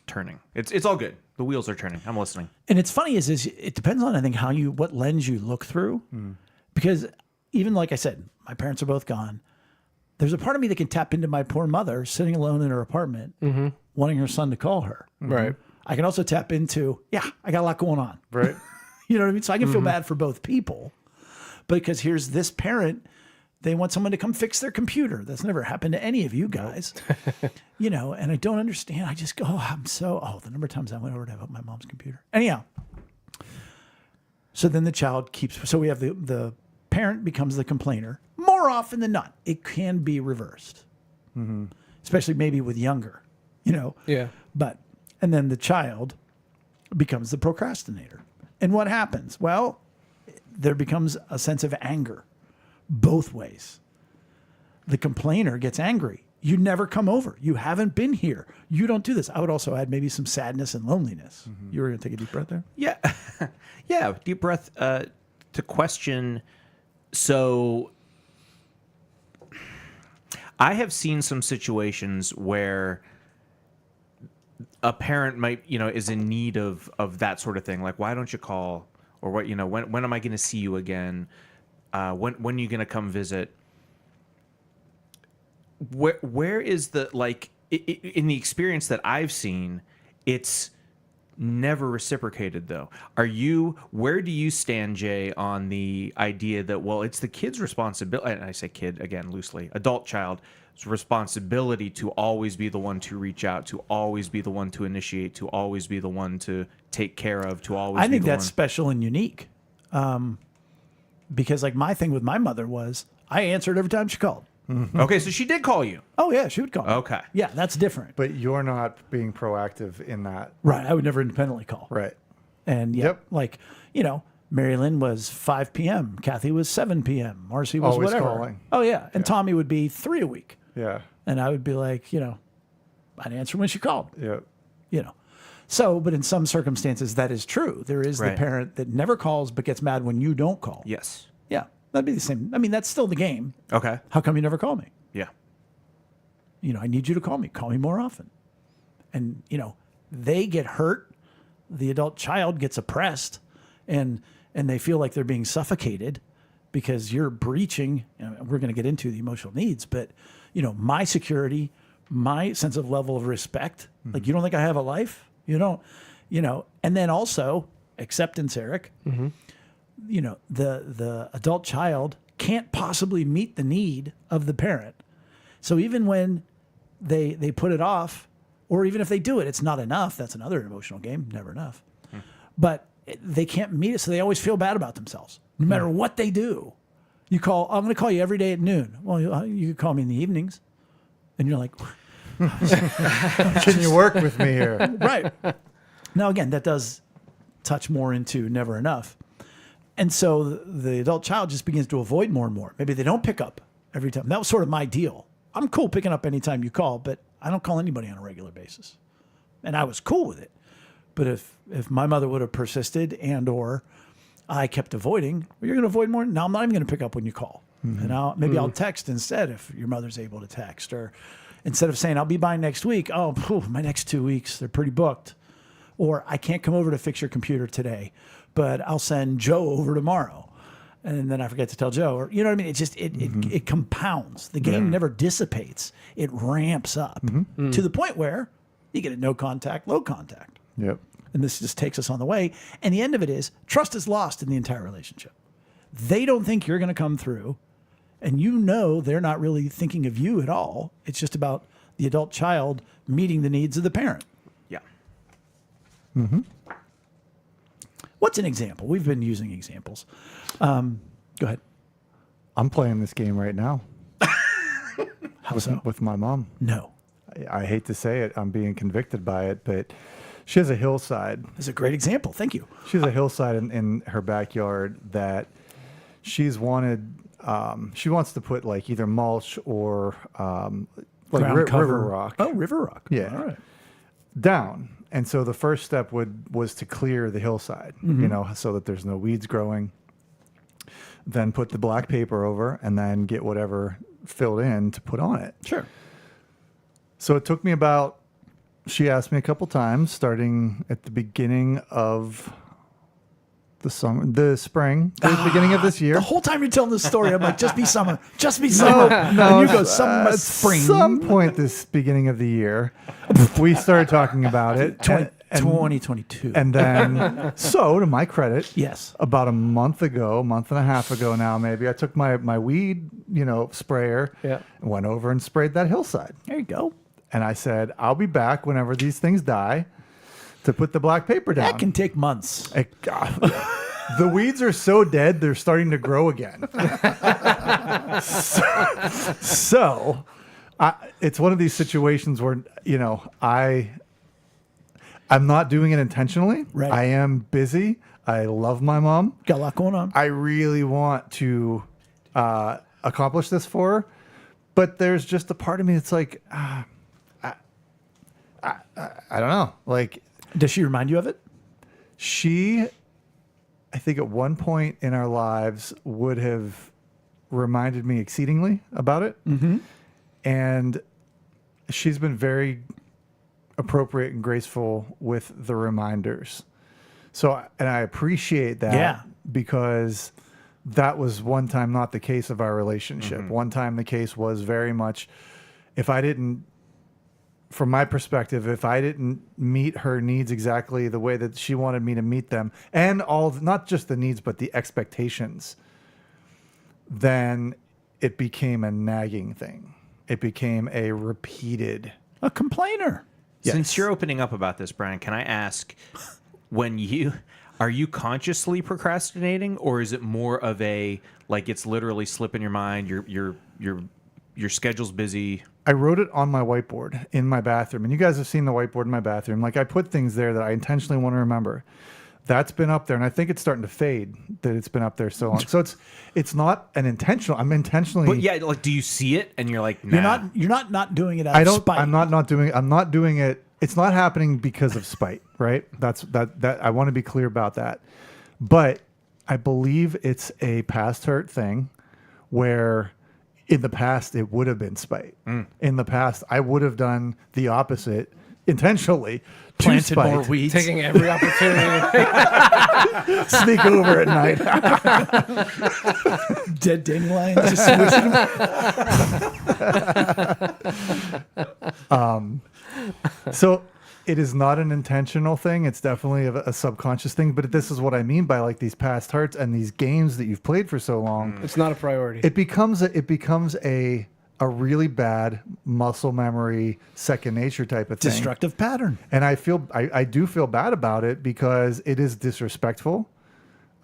turning. It's all good. The wheels are turning. I'm listening.
And it's funny is it depends on, I think, what lens you look through. Because even like I said, my parents are both gone. There's a part of me that can tap into my poor mother sitting alone in her apartment, wanting her son to call her.
Right.
I can also tap into, I got a lot going on.
Right.
You know what I mean? So I can feel bad for both people. Because here's this parent, they want someone to come fix their computer. That's never happened to any of you guys. And I don't understand. I just go, the number of times I went over to help my mom's computer. Anyhow. So then the child so we have the parent becomes the complainer. More often than not, it can be reversed. Especially maybe with younger,
Yeah.
And then the child becomes the procrastinator. And what happens? Well, there becomes a sense of anger both ways. The complainer gets angry. You never come over. You haven't been here. You don't do this. I would also add maybe some sadness and loneliness. You were going to take a deep breath there?
Yeah. Yeah. Deep breath to question. So I have seen some situations where a parent might, is in need of that sort of thing. Like, why don't you call? Or what, when am I going to see you again? When are you going to come visit? Where is the, in the experience that I've seen, it's never reciprocated though. Where do you stand, Jay, on the idea that, well, it's the kid's responsibility, and I say kid again loosely, adult child's responsibility to always be the one to reach out, to always be the one to initiate, to always be the one to take care of, to always
I think
be the
that's
one.
special and unique. Because my thing with my mother was I answered every time she called.
Okay, so she did call you.
Oh yeah, she would call me.
Okay.
Yeah, that's different.
But you're not being proactive in that.
Right. I would never independently call.
Right.
And Mary Lynn was 5 p.m. Kathy was 7 p.m. Marcy was
Always
whatever.
calling.
Oh yeah. And Tommy would be 3 a week.
Yeah.
And I would be like, I'd answer when she called.
Yeah.
So, but in some circumstances that is true. There is the
Right.
parent that never calls but gets mad when you don't call.
Yes.
Yeah. That'd be the same. I mean, that's still the game.
Okay.
How come you never call me?
Yeah.
I need you to call me. Call me more often. And, they get hurt. The adult child gets oppressed and they feel like they're being suffocated because you're breaching. We're going to get into the emotional needs, but, my security, my sense of level of respect, like, you don't think I have a life? You don't, and then also acceptance, Eric, the adult child can't possibly meet the need of the parent. So even when they put it off, or even if they do it, it's not enough. That's another emotional game. Never enough. But they can't meet it, so they always feel bad about themselves, no matter what they do. You call, I'm going to call you every day at noon. Well, you could call me in the evenings. And you're like,
Can you work with me here?
right. Now, again, that does touch more into never enough. And so the adult child just begins to avoid more and more. Maybe they don't pick up every time. That was sort of my deal. I'm cool picking up anytime you call, but I don't call anybody on a regular basis. And I was cool with it. But if my mother would have persisted and or I kept avoiding, well, you're going to avoid more. Now I'm not even going to pick up when you call. And I'll text instead if your mother's able to text. Or instead of saying, I'll be by next week, my next 2 weeks, they're pretty booked. Or I can't come over to fix your computer today, but I'll send Joe over tomorrow. And then I forget to tell Joe. Or, you know what I mean? It just, it compounds. The game never dissipates. It ramps up to the point where you get a no contact, low contact.
Yep.
And this just takes us on the way. And the end of it is trust is lost in the entire relationship. They don't think you're going to come through. And they're not really thinking of you at all. It's just about the adult child meeting the needs of the parent.
Yeah.
What's an example? We've been using examples. Go ahead.
I'm playing this game right now
How so?
with my mom.
No.
I hate to say it. I'm being convicted by it, but She has a hillside.
That's a great example. Thank you.
She has a hillside in her backyard that she's wanted. She wants to put like either mulch or like
Ground cover.
river rock.
Oh, river rock.
Yeah.
All right.
Down. And so the first step was to clear the hillside, so that there's no weeds growing. Then put the black paper over and then get whatever filled in to put on it.
Sure.
So it took me she asked me a couple times, starting at the beginning of the spring, the beginning of this year.
The whole time you're telling this story, I'm like, just be summer. Just be summer. No, and you go summer, spring.
At some point this beginning of the year, we started talking about it.
2022.
And then, so to my credit,
yes.
about a month and a half ago now, maybe, I took my weed, sprayer,
Yeah.
and went over and sprayed that hillside.
There you go.
And I said, I'll be back whenever these things die to put the black paper down.
That can take months.
The weeds are so dead, they're starting to grow again. So it's one of these situations where, I'm not doing it intentionally.
Right.
I am busy. I love my mom.
Got a lot going on.
I really want to accomplish this for her. But there's just a part of me that's like, I don't know. Like,
Does she remind you of it?
she, I think at one point in our lives would have reminded me exceedingly about it. Mm-hmm. And she's been very appropriate and graceful with the reminders. So, and I appreciate that.
Yeah.
Because that was one time not the case of our relationship.
Mm-hmm.
One time the case was very much, from my perspective, if I didn't meet her needs exactly the way that she wanted me to meet them, and not just the needs, but the expectations, then it became a nagging thing. It became a repeated.
A complainer.
Yes.
Since you're opening up about this, Brian, can I ask, are you consciously procrastinating, or is it more of a, like, it's literally slipping your mind, your schedule's busy?
I wrote it on my whiteboard in my bathroom, and you guys have seen the whiteboard in my bathroom. Like, I put things there that I intentionally want to remember. That's been up there, and I think it's starting to fade that it's been up there so long. So it's not an intentional. I'm intentionally.
But yeah, like, do you see it and you're like, nah.
You're not doing it out of spite.
I'm not doing it. It's not happening because of spite, right? That I want to be clear about that. But I believe it's a past hurt thing where in the past it would have been spite. In the past, I would have done the opposite intentionally.
Planted
to spite.
more weeds.
Taking every opportunity.
Sneak over at night.
Dead dandelions. Just swishing them.
So it is not an intentional thing. It's definitely a subconscious thing. But this is what I mean by like these past hurts and these games that you've played for so long.
It's not a priority.
It becomes a really bad muscle memory, second nature type of thing.
Destructive pattern.
And I do feel bad about it because it is disrespectful.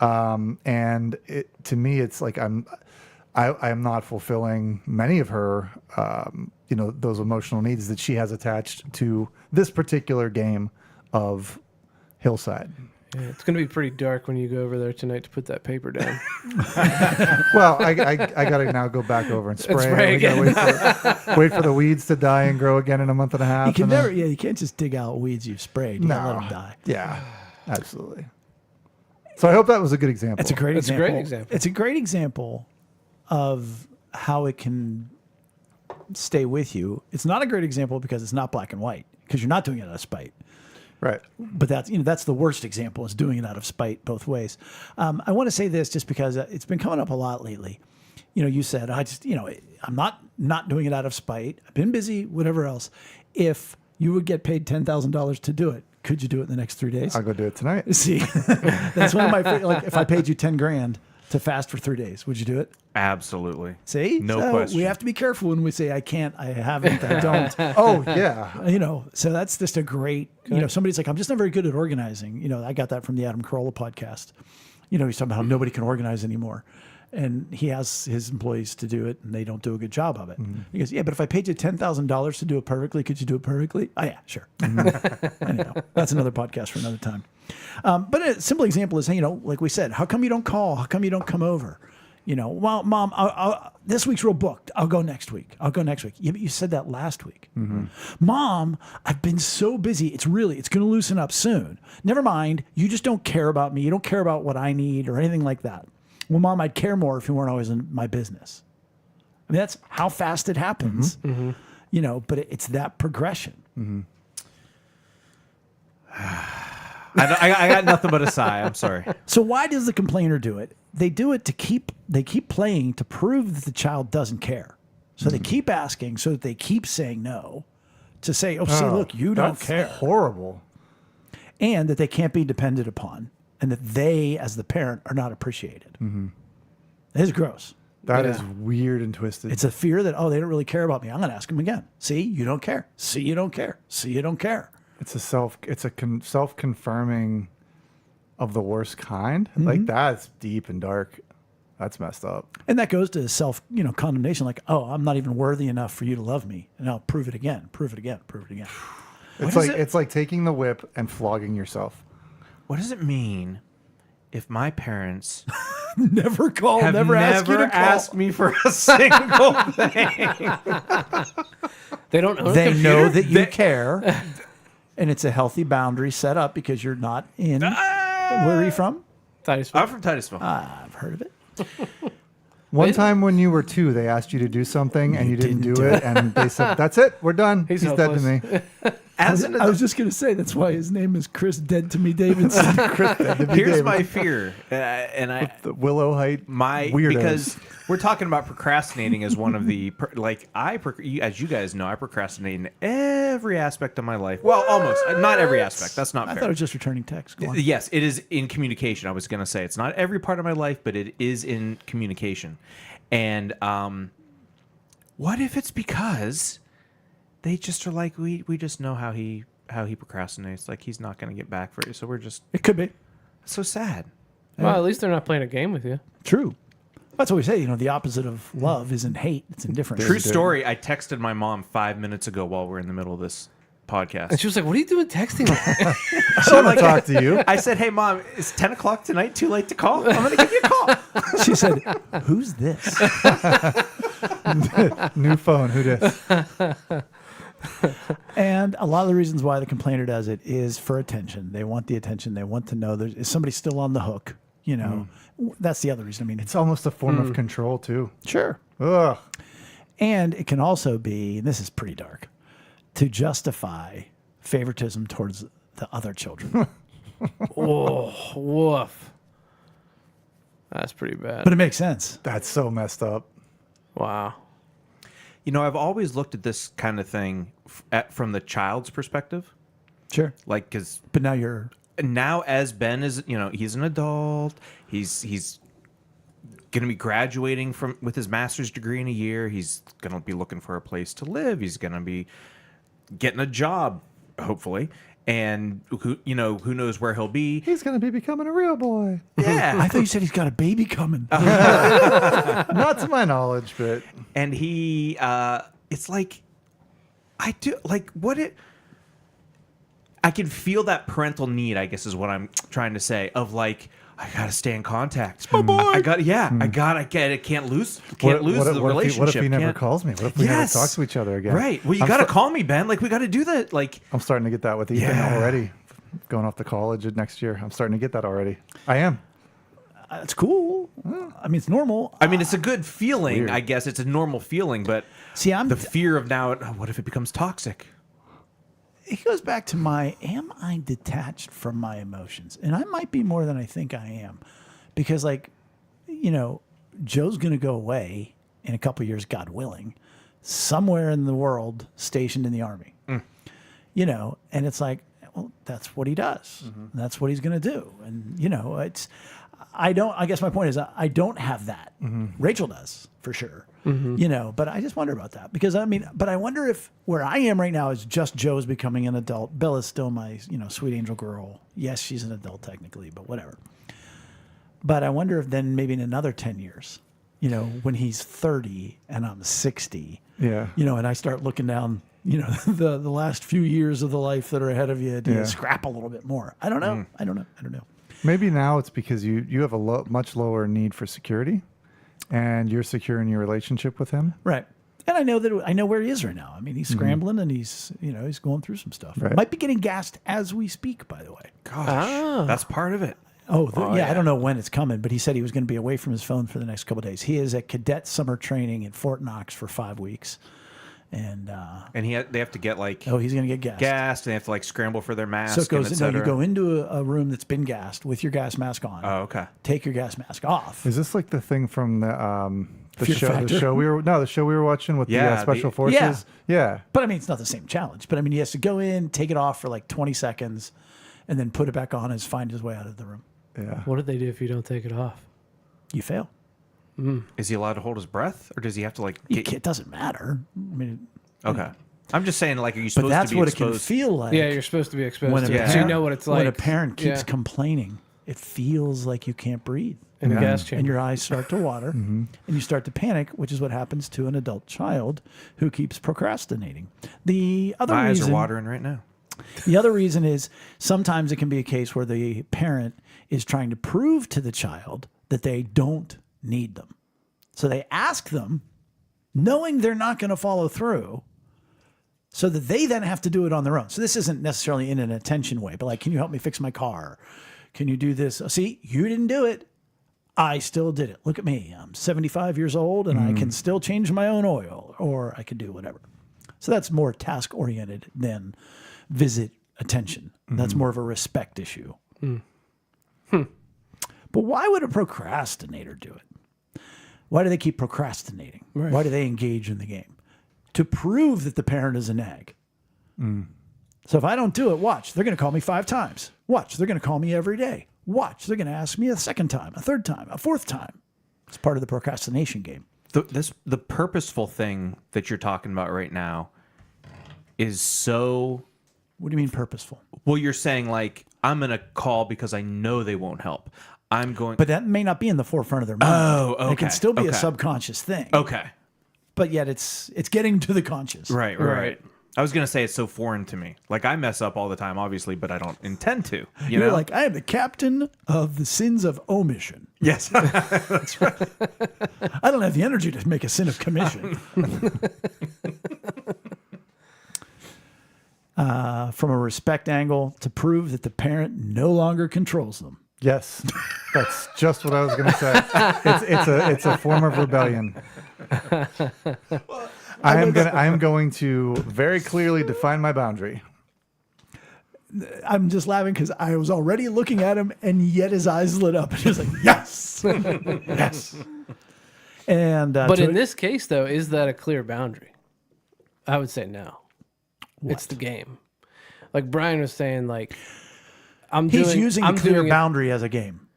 And to me, it's like I am not fulfilling many of her, those emotional needs that she has attached to this particular game of Hillside.
Yeah, it's going to be pretty dark when you go over there tonight to put that paper down.
Well, I got to now go back over and spray.
spray
We gotta wait for the weeds to die and grow again in a month and a half.
You can't just dig out weeds you've sprayed. You gotta let them die.
Yeah, absolutely. So I hope that was a good example.
It's a great
It's a
example.
great example.
It's a great example of how it can stay with you. It's not a great example because it's not black and white, because you're not doing it out of spite.
Right.
But that's the worst example, is doing it out of spite both ways. I want to say this just because it's been coming up a lot lately. You said, I'm not doing it out of spite. I've been busy, whatever else. If you would get paid $10,000 to do it, could you do it in the next 3 days?
I'll go do it tonight.
See, that's one of my favorite. Like, if I paid you $10,000 to fast for 3 days, would you do it?
Absolutely.
See,
No question.
We have to be careful when we say I can't, I haven't, I don't.
Oh yeah.
So that's just a great. Somebody's like, I'm just not very good at organizing. I got that from the Adam Carolla podcast. He's talking about how nobody can organize anymore, and he asks his employees to do it, and they don't do a good job of it. He goes, yeah, but if I paid you $10,000 to do it perfectly, could you do it perfectly? Oh, yeah, sure. Anyhow, that's another podcast for another time. But a simple example is, like we said, how come you don't call? How come you don't come over? Well, Mom, this week's real booked. I'll go next week. Yeah, but you said that last week. Mom, I've been so busy. It's going to loosen up soon. Never mind. You just don't care about me. You don't care about what I need or anything like that. Well, Mom, I'd care more if you weren't always in my business. I mean, that's how fast it happens, but it's that progression.
I got nothing but a sigh. I'm sorry.
So why does the complainer do it? They do it they keep playing to prove that the child doesn't care. So they keep asking so that they keep saying no, to say, see, look, you don't
That's
care.
horrible.
And that they can't be depended upon, and that they, as the parent, are not appreciated. It is gross.
That is weird and twisted.
It's a fear that, they don't really care about me. I'm going to ask them again. See, you don't care. See, you don't care. See, you don't care.
It's a self-confirming of the worst kind. Like, that's deep and dark. That's messed up.
And that goes to self, condemnation. Like, I'm not even worthy enough for you to love me. And I'll prove it again, prove it again, prove it again.
It's like taking the whip and flogging yourself.
What does it mean if my parents
Never call,
have
never ask you to call.
asked me for a single thing?
They don't own a
They
computer?
know that you care. And it's a healthy boundary set up because you're not in. Where are you from?
Titusville.
I'm from Titusville.
I've heard of it.
One time when you were 2, they asked you to do something and you didn't do it, and they said, "That's it, we're done. He's dead to
hopeless.
me."
I was just going to say, that's why his name is Chris Dead to Me Davidson.
Here's my fear, and
The Willow Height weirdos.
because we're talking about procrastinating as one of the as you guys know, I procrastinate in every aspect of my life. Well, almost not every aspect. That's not
I
fair.
thought it was just returning text. Go on.
Yes, it is in communication. I was going to say it's not every part of my life, but it is in communication. And what if it's because they just are like, we just know how he procrastinates. Like, he's not going to get back for you. So we're just
It could be.
so sad.
Well, at least they're not playing a game with you.
True. That's what we say. The opposite of love isn't hate. It's indifference.
True story. I texted my mom 5 minutes ago while we're in the middle of this podcast.
And she was like, "What are you doing texting me?"
I want to talk to you.
I said, "Hey, Mom, is 10 o'clock tonight too late to call? I'm going to give you a call."
She said, who's this?
New phone. Who dis?
And a lot of the reasons why the complainer does it is for attention. They want the attention. They want to know is somebody still on the hook. That's the other reason. I mean,
It's almost a form of control too.
sure.
Ugh.
And it can also be, and this is pretty dark, to justify favoritism towards the other children.
Oh, woof. That's pretty bad.
But it makes sense.
That's so messed up.
Wow.
I've always looked at this kind of thing from the child's perspective.
Sure.
Like, because
But now you're...
now as Ben is, he's an adult. He's going to be graduating with his master's degree in a year. He's going to be looking for a place to live. He's going to be getting a job, hopefully. And who knows where he'll be.
He's going to be becoming a real boy.
Yeah.
I thought you said he's got a baby coming.
Not to my knowledge, but
And he, it's like, I can feel that parental need, I guess is what I'm trying to say, of like, I gotta stay in contact. My boy. I can't lose the relationship.
What if he never
Can't-
calls me? What if we never talk to each other again?
Right. Well, you
I'm
gotta
sta-
call me, Ben. Like, we gotta do that. Like,
I'm starting to get that with Ethan
Yeah.
already. Going off to college next year. I'm starting to get that already. I am.
It's cool. I mean, it's normal.
I mean, it's a good feeling.
weird.
I guess it's a normal feeling, but
See,
the fear of now, what if it becomes toxic?
it goes back to am I detached from my emotions? And I might be more than I think I am. Because, Joe's going to go away in a couple years, God willing, somewhere in the world, stationed in the Army. And it's like, well, that's what he does. That's what he's going to do. And, I guess my point is I don't have that. Rachel does, for sure. But I just wonder about that because but I wonder if where I am right now is just Joe's becoming an adult. Bella's still my, sweet angel girl. Yes, she's an adult technically, but whatever. But I wonder if then maybe in another 10 years, when he's 30 and I'm 60,
Yeah.
and I start looking down, the last few years of the life that are ahead of you, do you scrap a little bit more? I don't know. I don't know.
Maybe now it's because you have a much lower need for security, and you're secure in your relationship with him.
Right. And I know where he is right now. I mean, he's scrambling and he's going through some stuff.
Right.
Might be getting gassed as we speak, by the way.
Gosh, that's part of it.
Yeah, I don't know when it's coming, but he said he was going to be away from his phone for the next couple of days. He is at cadet summer training in Fort Knox for 5 weeks. And
they have to get
he's going to get gassed.
gassed, and they have to like scramble for their mask.
So it goes,
and et
no, you
cetera.
go into a room that's been gassed with your gas mask on.
Oh, okay.
Take your gas mask off.
Is this like the thing from the
Fear
show?
Factor?
The show we were watching with
Yeah,
the special
the-
forces. Yeah.
But I mean, it's not the same challenge. But I mean, he has to go in, take it off for like 20 seconds, and then put it back on and find his way out of the room.
Yeah.
What did they do if you don't take it off?
You fail.
Is he allowed to hold his breath, or does he have to like?
It doesn't matter. I mean,
Okay. I'm just saying, like, are you
but
supposed
that's
to be
what
exposed?
it can feel like.
Yeah, you're supposed to be exposed
when
to
a
it, so you know what it's like.
When a parent keeps
Yeah.
complaining, it feels like you can't breathe.
in the gas chamber.
And your eyes start to water, and you start to panic, which is what happens to an adult child who keeps procrastinating. The other
My eyes
reason,
are watering right now.
The other reason is sometimes it can be a case where the parent is trying to prove to the child that they don't need them. So they ask them, knowing they're not going to follow through, so that they then have to do it on their own. So this isn't necessarily in an attention way, but like, can you help me fix my car? Can you do this? See, you didn't do it. I still did it. Look at me. I'm 75 years old and I can still change my own oil, or I can do whatever. So that's more task oriented than visit attention. That's more of a respect issue. But why would a procrastinator do it? Why do they keep procrastinating?
Right.
Why do they engage in the game? To prove that the parent is a nag. So if I don't do it, watch, they're going to call me 5 times. Watch, they're going to call me every day. Watch, they're going to ask me a second time, a third time, a fourth time. It's part of the procrastination game.
The purposeful thing that you're talking about right now is so.
What do you mean purposeful?
Well, you're saying like I'm gonna call because I know they won't help. I'm going.
But that may not be in the forefront of their mind.
Oh,
It can
okay,
still be a
okay.
subconscious thing.
Okay.
But yet it's getting to the conscious.
Right.
Right.
I was gonna say it's so foreign to me. Like I mess up all the time, obviously, but I don't intend to. You
You're
know,
like, I am the captain of the sins of omission.
yes.
That's right. I don't have the energy to make a sin of commission. From a respect angle, to prove that the parent no longer controls them.
Yes, that's just what I was going to say. It's a form of rebellion. I am going to very clearly define my boundary.
I'm just laughing because I was already looking at him, and yet his eyes lit up, and he was like, "Yes, yes." And
But in this case, though, is that a clear boundary? I would say no. It's the game. Like Brian was saying, like
he's using
I'm
the clear
doing it,
boundary as a game.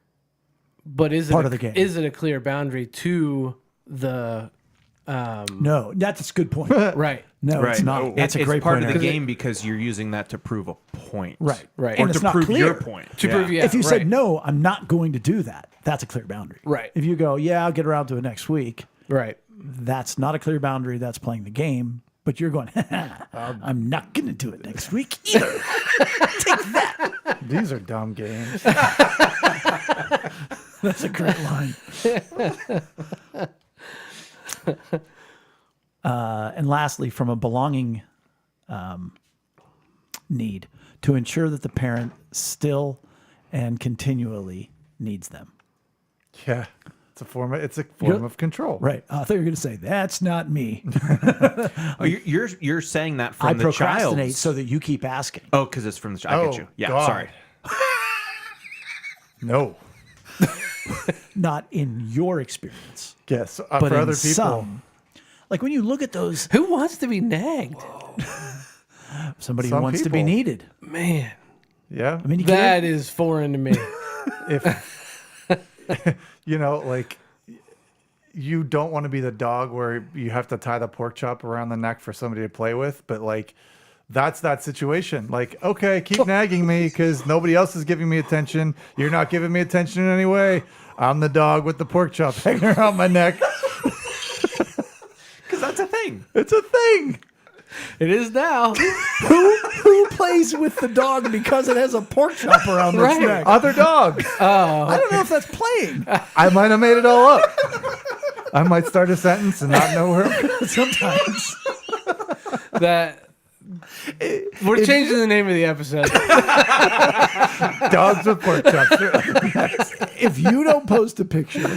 but is it
part of the game.
Is it a clear boundary to the
No, that's a good point.
right?
No,
Right.
it's not. That's a
it's
great
part
point.
of the
Eric.
game because you're using that to prove a point.
Right.
Right.
Or
And
to
it's not
prove
clear.
your point.
To prove, yeah,
If you
right.
said no, I'm not going to do that. That's a clear boundary.
Right.
If you go, yeah, I'll get around to it next week.
right,
That's not a clear boundary. That's playing the game. But you're going, I'm not going to do it next week either. Take that.
These are dumb games.
That's a great line. And lastly, from a belonging need, to ensure that the parent still and continually needs them.
Yeah, it's a form of control.
Right. I thought you were going to say, that's not me.
Oh, you're saying that from
I
the
procrastinate
child.
so that you keep asking.
Oh, because it's from the child. I get
Oh,
you. Yeah.
God.
Sorry.
No.
Not in your experience,
Yes,
but
for
in
other people.
some. Like when you look at those,
Who wants to be nagged?
somebody
Some
who wants to be
people.
needed.
Man,
Yeah.
I mean, you
that
can't.
is foreign to me.
If like you don't want to be the dog where you have to tie the pork chop around the neck for somebody to play with, but like that's that situation. Like, okay, keep nagging me because nobody else is giving me attention. You're not giving me attention in any way. I'm the dog with the pork chop hanging around my neck.
Because that's a thing.
It's a thing.
It is now.
Who plays with the dog because it has a pork chop around its
Right.
neck?
Other dogs.
I don't know if that's playing.
I might have made it all up. I might start a sentence and not know where.
Sometimes.
That we're changing the name of the episode.
Dogs with pork chops.
If you don't post a picture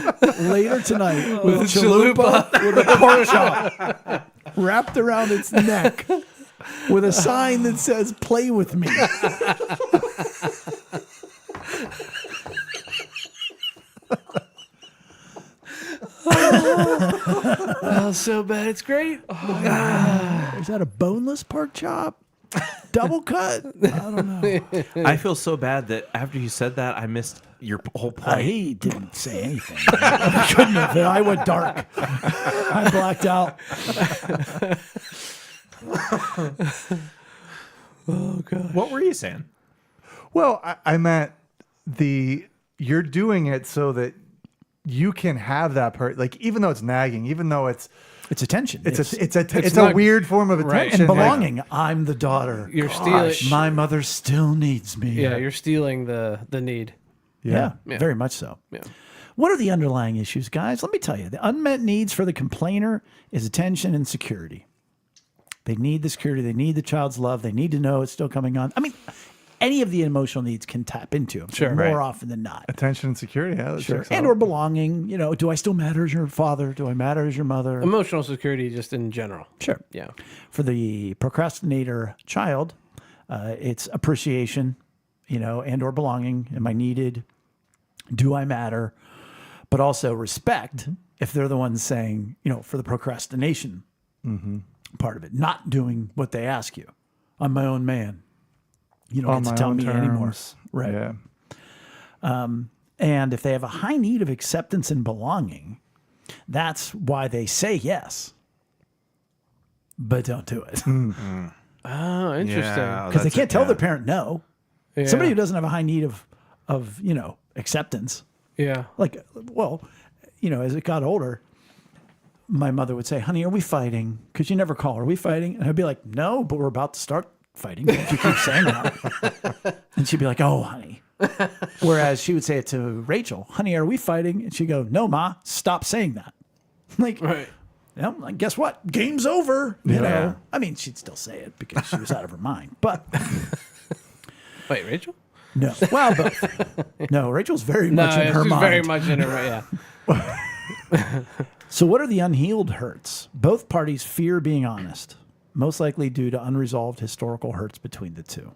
later tonight with a
chalupa.
chalupa with a pork chop wrapped around its neck with a sign that says "Play with me,"
Oh, so bad. It's great.
is that a boneless pork chop? Double cut? I don't know.
I feel so bad that after you said that, I missed your whole point.
He didn't say anything. I couldn't have. I went dark. I blacked out.
Oh god.
What were you saying?
Well, I meant you're doing it so that you can have that part. Like, even though it's nagging, even though it's
attention.
it's a
not-
weird form of
Right.
attention.
and belonging. I'm the daughter.
You're stealing.
Gosh.
My mother still needs me.
Yeah, you're stealing the need.
Yeah,
Yeah.
very much so.
Yeah.
What are the underlying issues, guys? Let me tell you. The unmet needs for the complainer is attention and security. They need the security. They need the child's love. They need to know it's still coming on. I mean, any of the emotional needs can tap into them.
Sure.
More
Right.
often than not.
Attention and security. Yeah, that checks
And
out.
or belonging. You know, do I still matter as your father? Do I matter as your mother?
Emotional security just in general.
Sure.
Yeah.
For the procrastinator child, it's appreciation, and or belonging. Am I needed? Do I matter? But also respect if they're the ones saying, for the procrastination part of it, not doing what they ask you. I'm my own man. You don't
On
get to
my
tell
own
me anymore.
terms.
Right.
Yeah.
And if they have a high need of acceptance and belonging, that's why they say yes, but don't do it.
Oh, interesting.
Because they can't tell their parent no.
Yeah.
Somebody who doesn't have a high need of acceptance,
Yeah.
like, well, as it got older, my mother would say, "Honey, are we fighting?" Because you never call, "Are we fighting?" And I'd be like, "No, but we're about to start fighting if you keep saying that." And she'd be like, "Oh, honey." Whereas she would say it to Rachel, "Honey, are we fighting?" And she'd go, "No, Ma, stop saying that." Like,
Right.
like, guess what? Game's over. You
Yeah.
know. I mean, she'd still say it because she was out of her mind. But
Wait, Rachel?
no, well, both. No, Rachel's very
No,
much in her
she's
mind.
very much in her right. Yeah.
So, what are the unhealed hurts? Both parties fear being honest, most likely due to unresolved historical hurts between the two.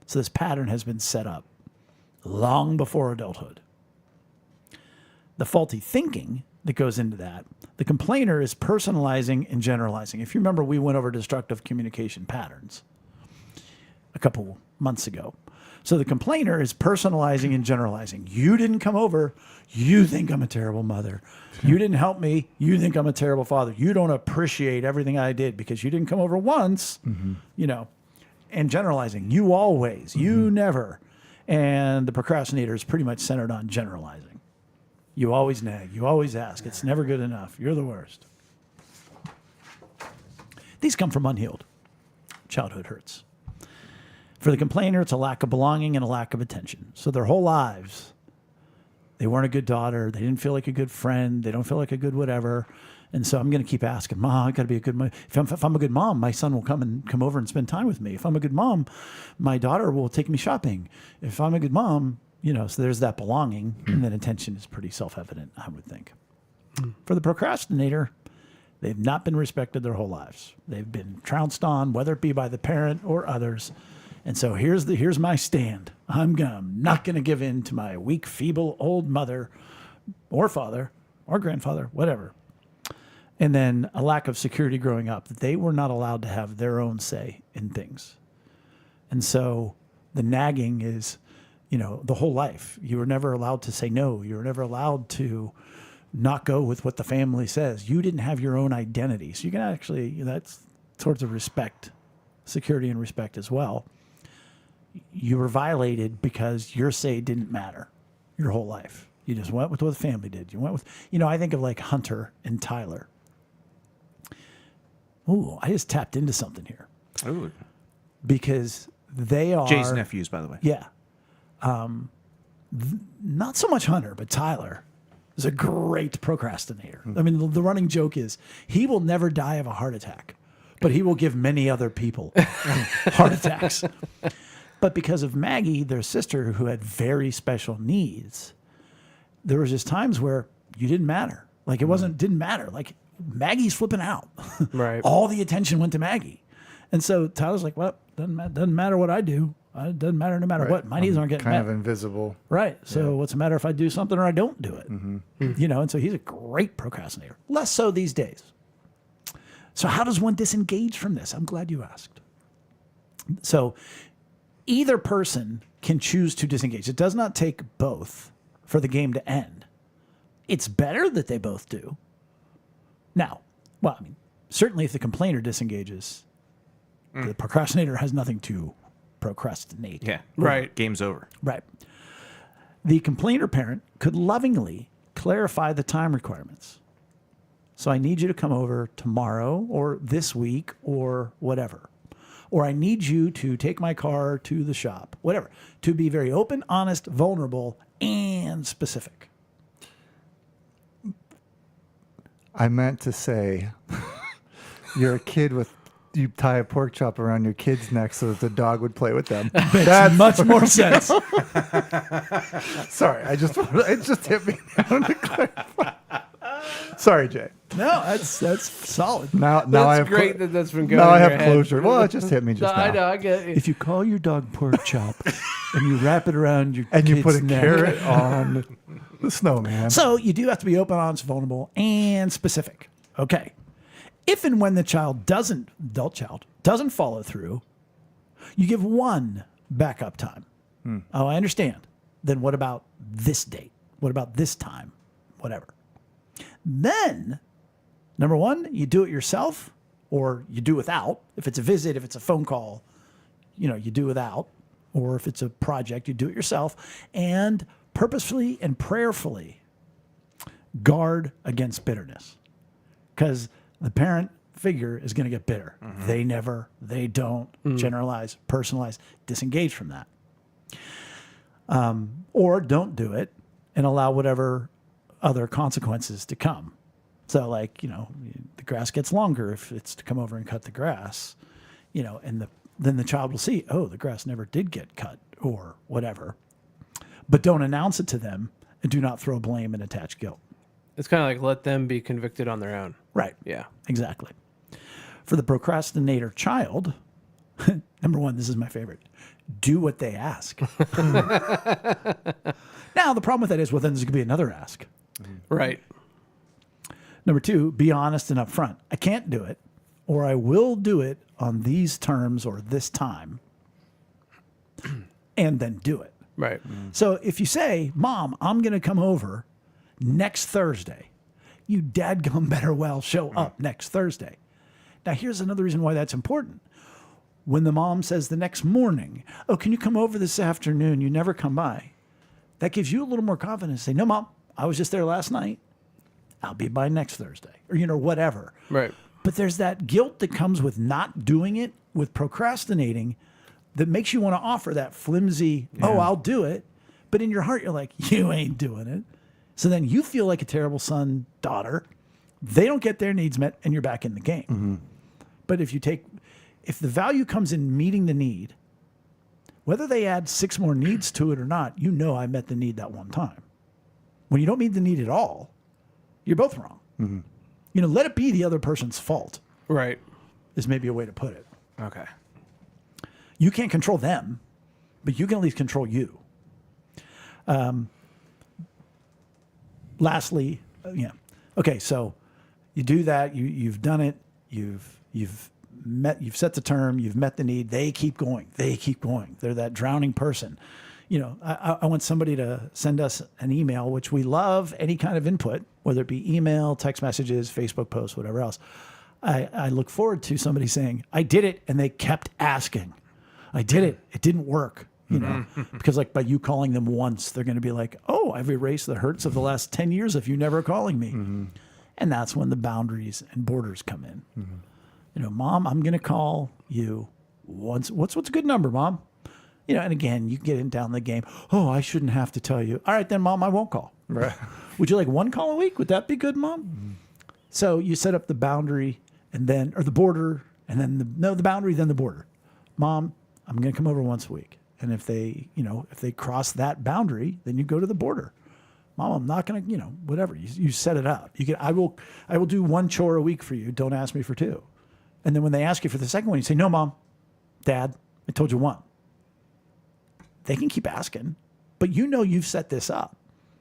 So, this pattern has been set up long before adulthood. The faulty thinking that goes into that, the complainer is personalizing and generalizing. If you remember, we went over destructive communication patterns a couple months ago. So the complainer is personalizing and generalizing. You didn't come over. You think I'm a terrible mother. You didn't help me. You think I'm a terrible father. You don't appreciate everything I did because you didn't come over once, and generalizing. You always, you never. And the procrastinator is pretty much centered on generalizing. You always nag. You always ask. It's never good enough. You're the worst. These come from unhealed childhood hurts. For the complainer, it's a lack of belonging and a lack of attention. So their whole lives, they weren't a good daughter. They didn't feel like a good friend. They don't feel like a good whatever. And so I'm going to keep asking, "Mom, I got to be a good mom. If I'm a good mom, my son will come over and spend time with me. If I'm a good mom, my daughter will take me shopping. If I'm a good mom, so there's that belonging. And then attention is pretty self-evident, I would think. For the procrastinator, they've not been respected their whole lives. They've been trounced on, whether it be by the parent or others. And so here's my stand. I'm not going to give in to my weak, feeble, old mother or father or grandfather, whatever. And then a lack of security growing up, that they were not allowed to have their own say in things. And so the nagging is, the whole life. You were never allowed to say no. You were never allowed to not go with what the family says. You didn't have your own identity. So you can actually, that's towards a respect, security and respect as well. You were violated because your say didn't matter your whole life. You just went with what the family did. You went with, I think of like Hunter and Tyler. Ooh, I just tapped into something here
Ooh.
because they are
Jay's nephews, by the way.
Yeah. Not so much Hunter, but Tyler is a great procrastinator. I mean, the running joke is he will never die of a heart attack, but he will give many other people heart attacks. But because of Maggie, their sister, who had very special needs, there was just times where you didn't matter. Like didn't matter. Like Maggie's flipping out.
Right.
All the attention went to Maggie. And so Tyler's like, well, doesn't matter what I do. It doesn't matter no matter what. My needs aren't getting
kind
met.
of invisible.
Right. So what's the matter if I do something or I don't do it? And so he's a great procrastinator. Less so these days. So how does one disengage from this? I'm glad you asked. So either person can choose to disengage. It does not take both for the game to end. It's better that they both do. Now, certainly if the complainer disengages, the procrastinator has nothing to procrastinate.
Yeah.
Right.
Game's over.
Right. The complainer parent could lovingly clarify the time requirements. So I need you to come over tomorrow or this week or whatever. Or I need you to take my car to the shop, whatever. To be very open, honest, vulnerable, and specific.
I meant to say, you're a kid you tie a pork chop around your kid's neck so that the dog would play with them.
That's much more sense.
Sorry, it just hit me down to clarify. Sorry, Jay.
No, that's solid.
Now I
That's
have
great that's been going
now I
in
have
your head.
closure. Well, it just hit me just
No,
now.
I know, I get it.
If you call your dog pork chop and you wrap it around your
And you
kid's
put a
neck.
carrot on the snowman.
So you do have to be open, honest, vulnerable, and specific. Okay. If and when the adult child doesn't follow through, you give one backup time. Oh, I understand. Then what about this date? What about this time? Whatever. Then, number one, you do it yourself or you do without. If it's a visit, if it's a phone call, you do without. Or if it's a project, you do it yourself. And purposefully and prayerfully guard against bitterness. Because the parent figure is going to get bitter. They don't generalize, personalize, disengage from that. Or don't do it and allow whatever other consequences to come. So the grass gets longer if it's to come over and cut the grass, and then the child will see, oh, the grass never did get cut or whatever. But don't announce it to them and do not throw blame and attach guilt.
It's kind of like let them be convicted on their own.
Right.
Yeah.
Exactly. For the procrastinator child, number one, this is my favorite. Do what they ask. Now, the problem with that is, then there's going to be another ask.
Right.
Number two, be honest and upfront. I can't do it, or I will do it on these terms or this time, and then do it.
Right.
So if you say, Mom, I'm going to come over next Thursday, you dadgum better well show up next Thursday. Now, here's another reason why that's important. When the mom says the next morning, oh, can you come over this afternoon? You never come by. That gives you a little more confidence. Say, no, Mom, I was just there last night. I'll be by next Thursday, or, whatever.
Right.
But there's that guilt that comes with not doing it, with procrastinating, that makes you want to offer that flimsy, oh, I'll do it. But in your heart, you're like, you ain't doing it. So then you feel like a terrible son, daughter. They don't get their needs met, and you're back in the game. But if the value comes in meeting the need, whether they add 6 more needs to it or not, I met the need that one time. When you don't meet the need at all, you're both wrong. Let it be the other person's fault
Right.
is maybe a way to put it.
Okay.
You can't control them, but you can at least control you. Lastly, okay, so you do that. You've done it. You've set the term. You've met the need. They keep going. They're that drowning person. I want somebody to send us an email, which we love any kind of input, whether it be email, text messages, Facebook posts, whatever else. I look forward to somebody saying, I did it, and they kept asking. I did it. It didn't work. you know, because like by you calling them once, they're going to be like, oh, I've erased the hurts of the last 10 years of you never calling me. And that's when the boundaries and borders come in. You know, Mom, I'm going to call you once. What's a good number, Mom? You know, and again, you get it down the game. Oh, I shouldn't have to tell you. All right, then, Mom, I won't call.
Right.
Would you like one call a week? Would that be good, Mom? So you set up the boundary and then, or the border, and then the boundary, then the border. Mom, I'm going to come over once a week. And if they, you know, if they cross that boundary, then you go to the border. Mom, I'm not going to, you know, whatever. You set it up. You can, I will do one chore a week for you. Don't ask me for two. And then when they ask you for the second one, you say, no, Mom, Dad, I told you one. They can keep asking, but you know you've set this up.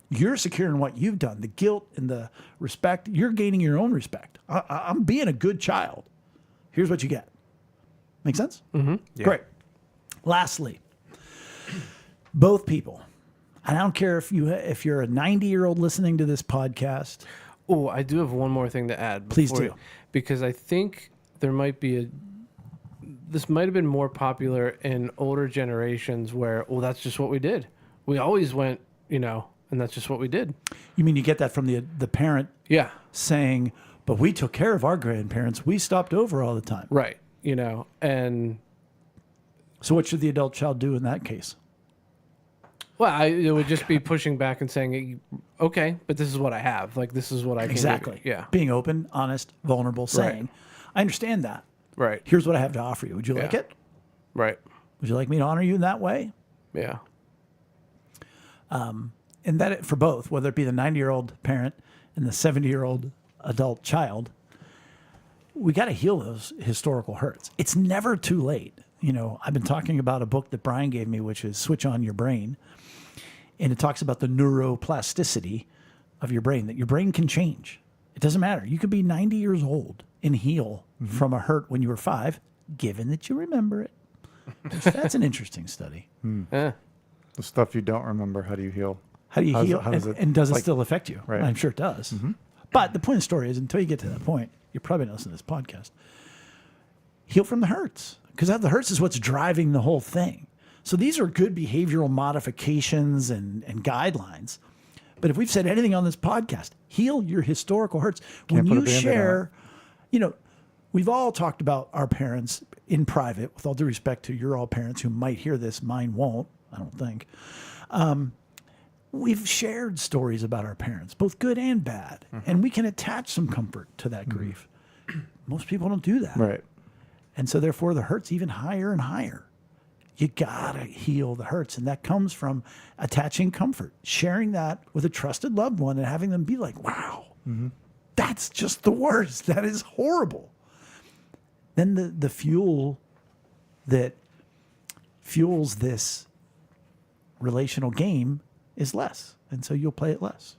You're secure in what you've done. The guilt and the respect, you're gaining your own respect. I'm being a good child. Here's what you get. Make sense?
Yeah.
Great. Lastly, both people, and I don't care if you're a 90-year-old listening to this podcast.
Oh, I do have one more thing to add.
Please
before-
do.
Because I think there might be this might have been more popular in older generations where, well, that's just what we did. We always went, you know, and that's just what we did.
You mean you get that from the parent
Yeah.
saying, but we took care of our grandparents. We stopped over all the time.
Right. You know, and
So what should the adult child do in that case?
well, it would just be pushing back and saying, okay, but this is what I have. Like, this is what I can
Exactly.
do. Yeah.
Being open, honest, vulnerable, saying, I understand that.
Right.
Here's what I have to offer you. Would you like
Yeah.
it?
Right.
Would you like me to honor you in that way?
Yeah.
And that for both, whether it be the 90-year-old parent and the 70-year-old adult child, we got to heal those historical hurts. It's never too late. You know, I've been talking about a book that Brian gave me, which is Switch On Your Brain. And it talks about the neuroplasticity of your brain, that your brain can change. It doesn't matter. You could be 90 years old and heal from a hurt when you were 5, given that you remember it. That's an interesting study.
Yeah.
The stuff you don't remember, how do you heal?
How do you heal?
How does it,
and does it
like-
still affect you?
Right.
I'm sure it does. But the point of the story is, until you get to that point, you're probably not listening to this podcast. Heal from the hurts, because the hurts is what's driving the whole thing. So these are good behavioral modifications and guidelines. But if we've said anything on this podcast, heal your historical hurts. When
put a
you
Band-Aid on
share, you know, we've all talked about our parents in private, with all due respect to your all parents who might hear this, mine won't, I don't think. We've shared stories about our parents, both good and bad, and we can attach some comfort to that grief. Most people don't do that.
Right.
And so therefore the hurt's even higher and higher. You gotta heal the hurts. And that comes from attaching comfort, sharing that with a trusted loved one and having them be like, wow, that's just the worst. That is horrible. Then the fuel that fuels this relational game is less. And so you'll play it less.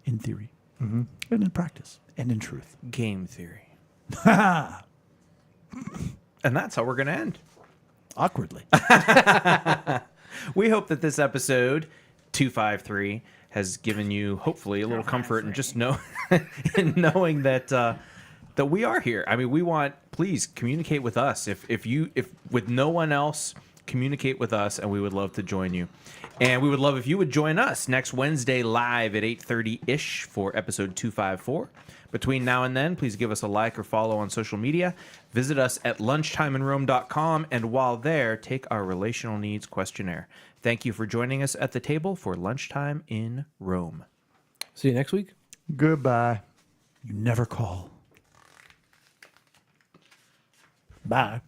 In theory. And in practice. And in truth.
Game theory. And that's how we're going to end.
Awkwardly.
We hope that this episode 253 has given you hopefully a little comfort and just in knowing that that we are here. I mean, we want, please communicate with us. If with no one else, communicate with us, and we would love to join you. And we would love if you would join us next Wednesday live at 8:30-ish for episode 254. Between now and then, please give us a like or follow on social media. Visit us at lunchtimeinrome.com, and while there, take our relational needs questionnaire. Thank you for joining us at the table for Lunchtime in Rome.
See you next week.
Goodbye.
You never call. Bye.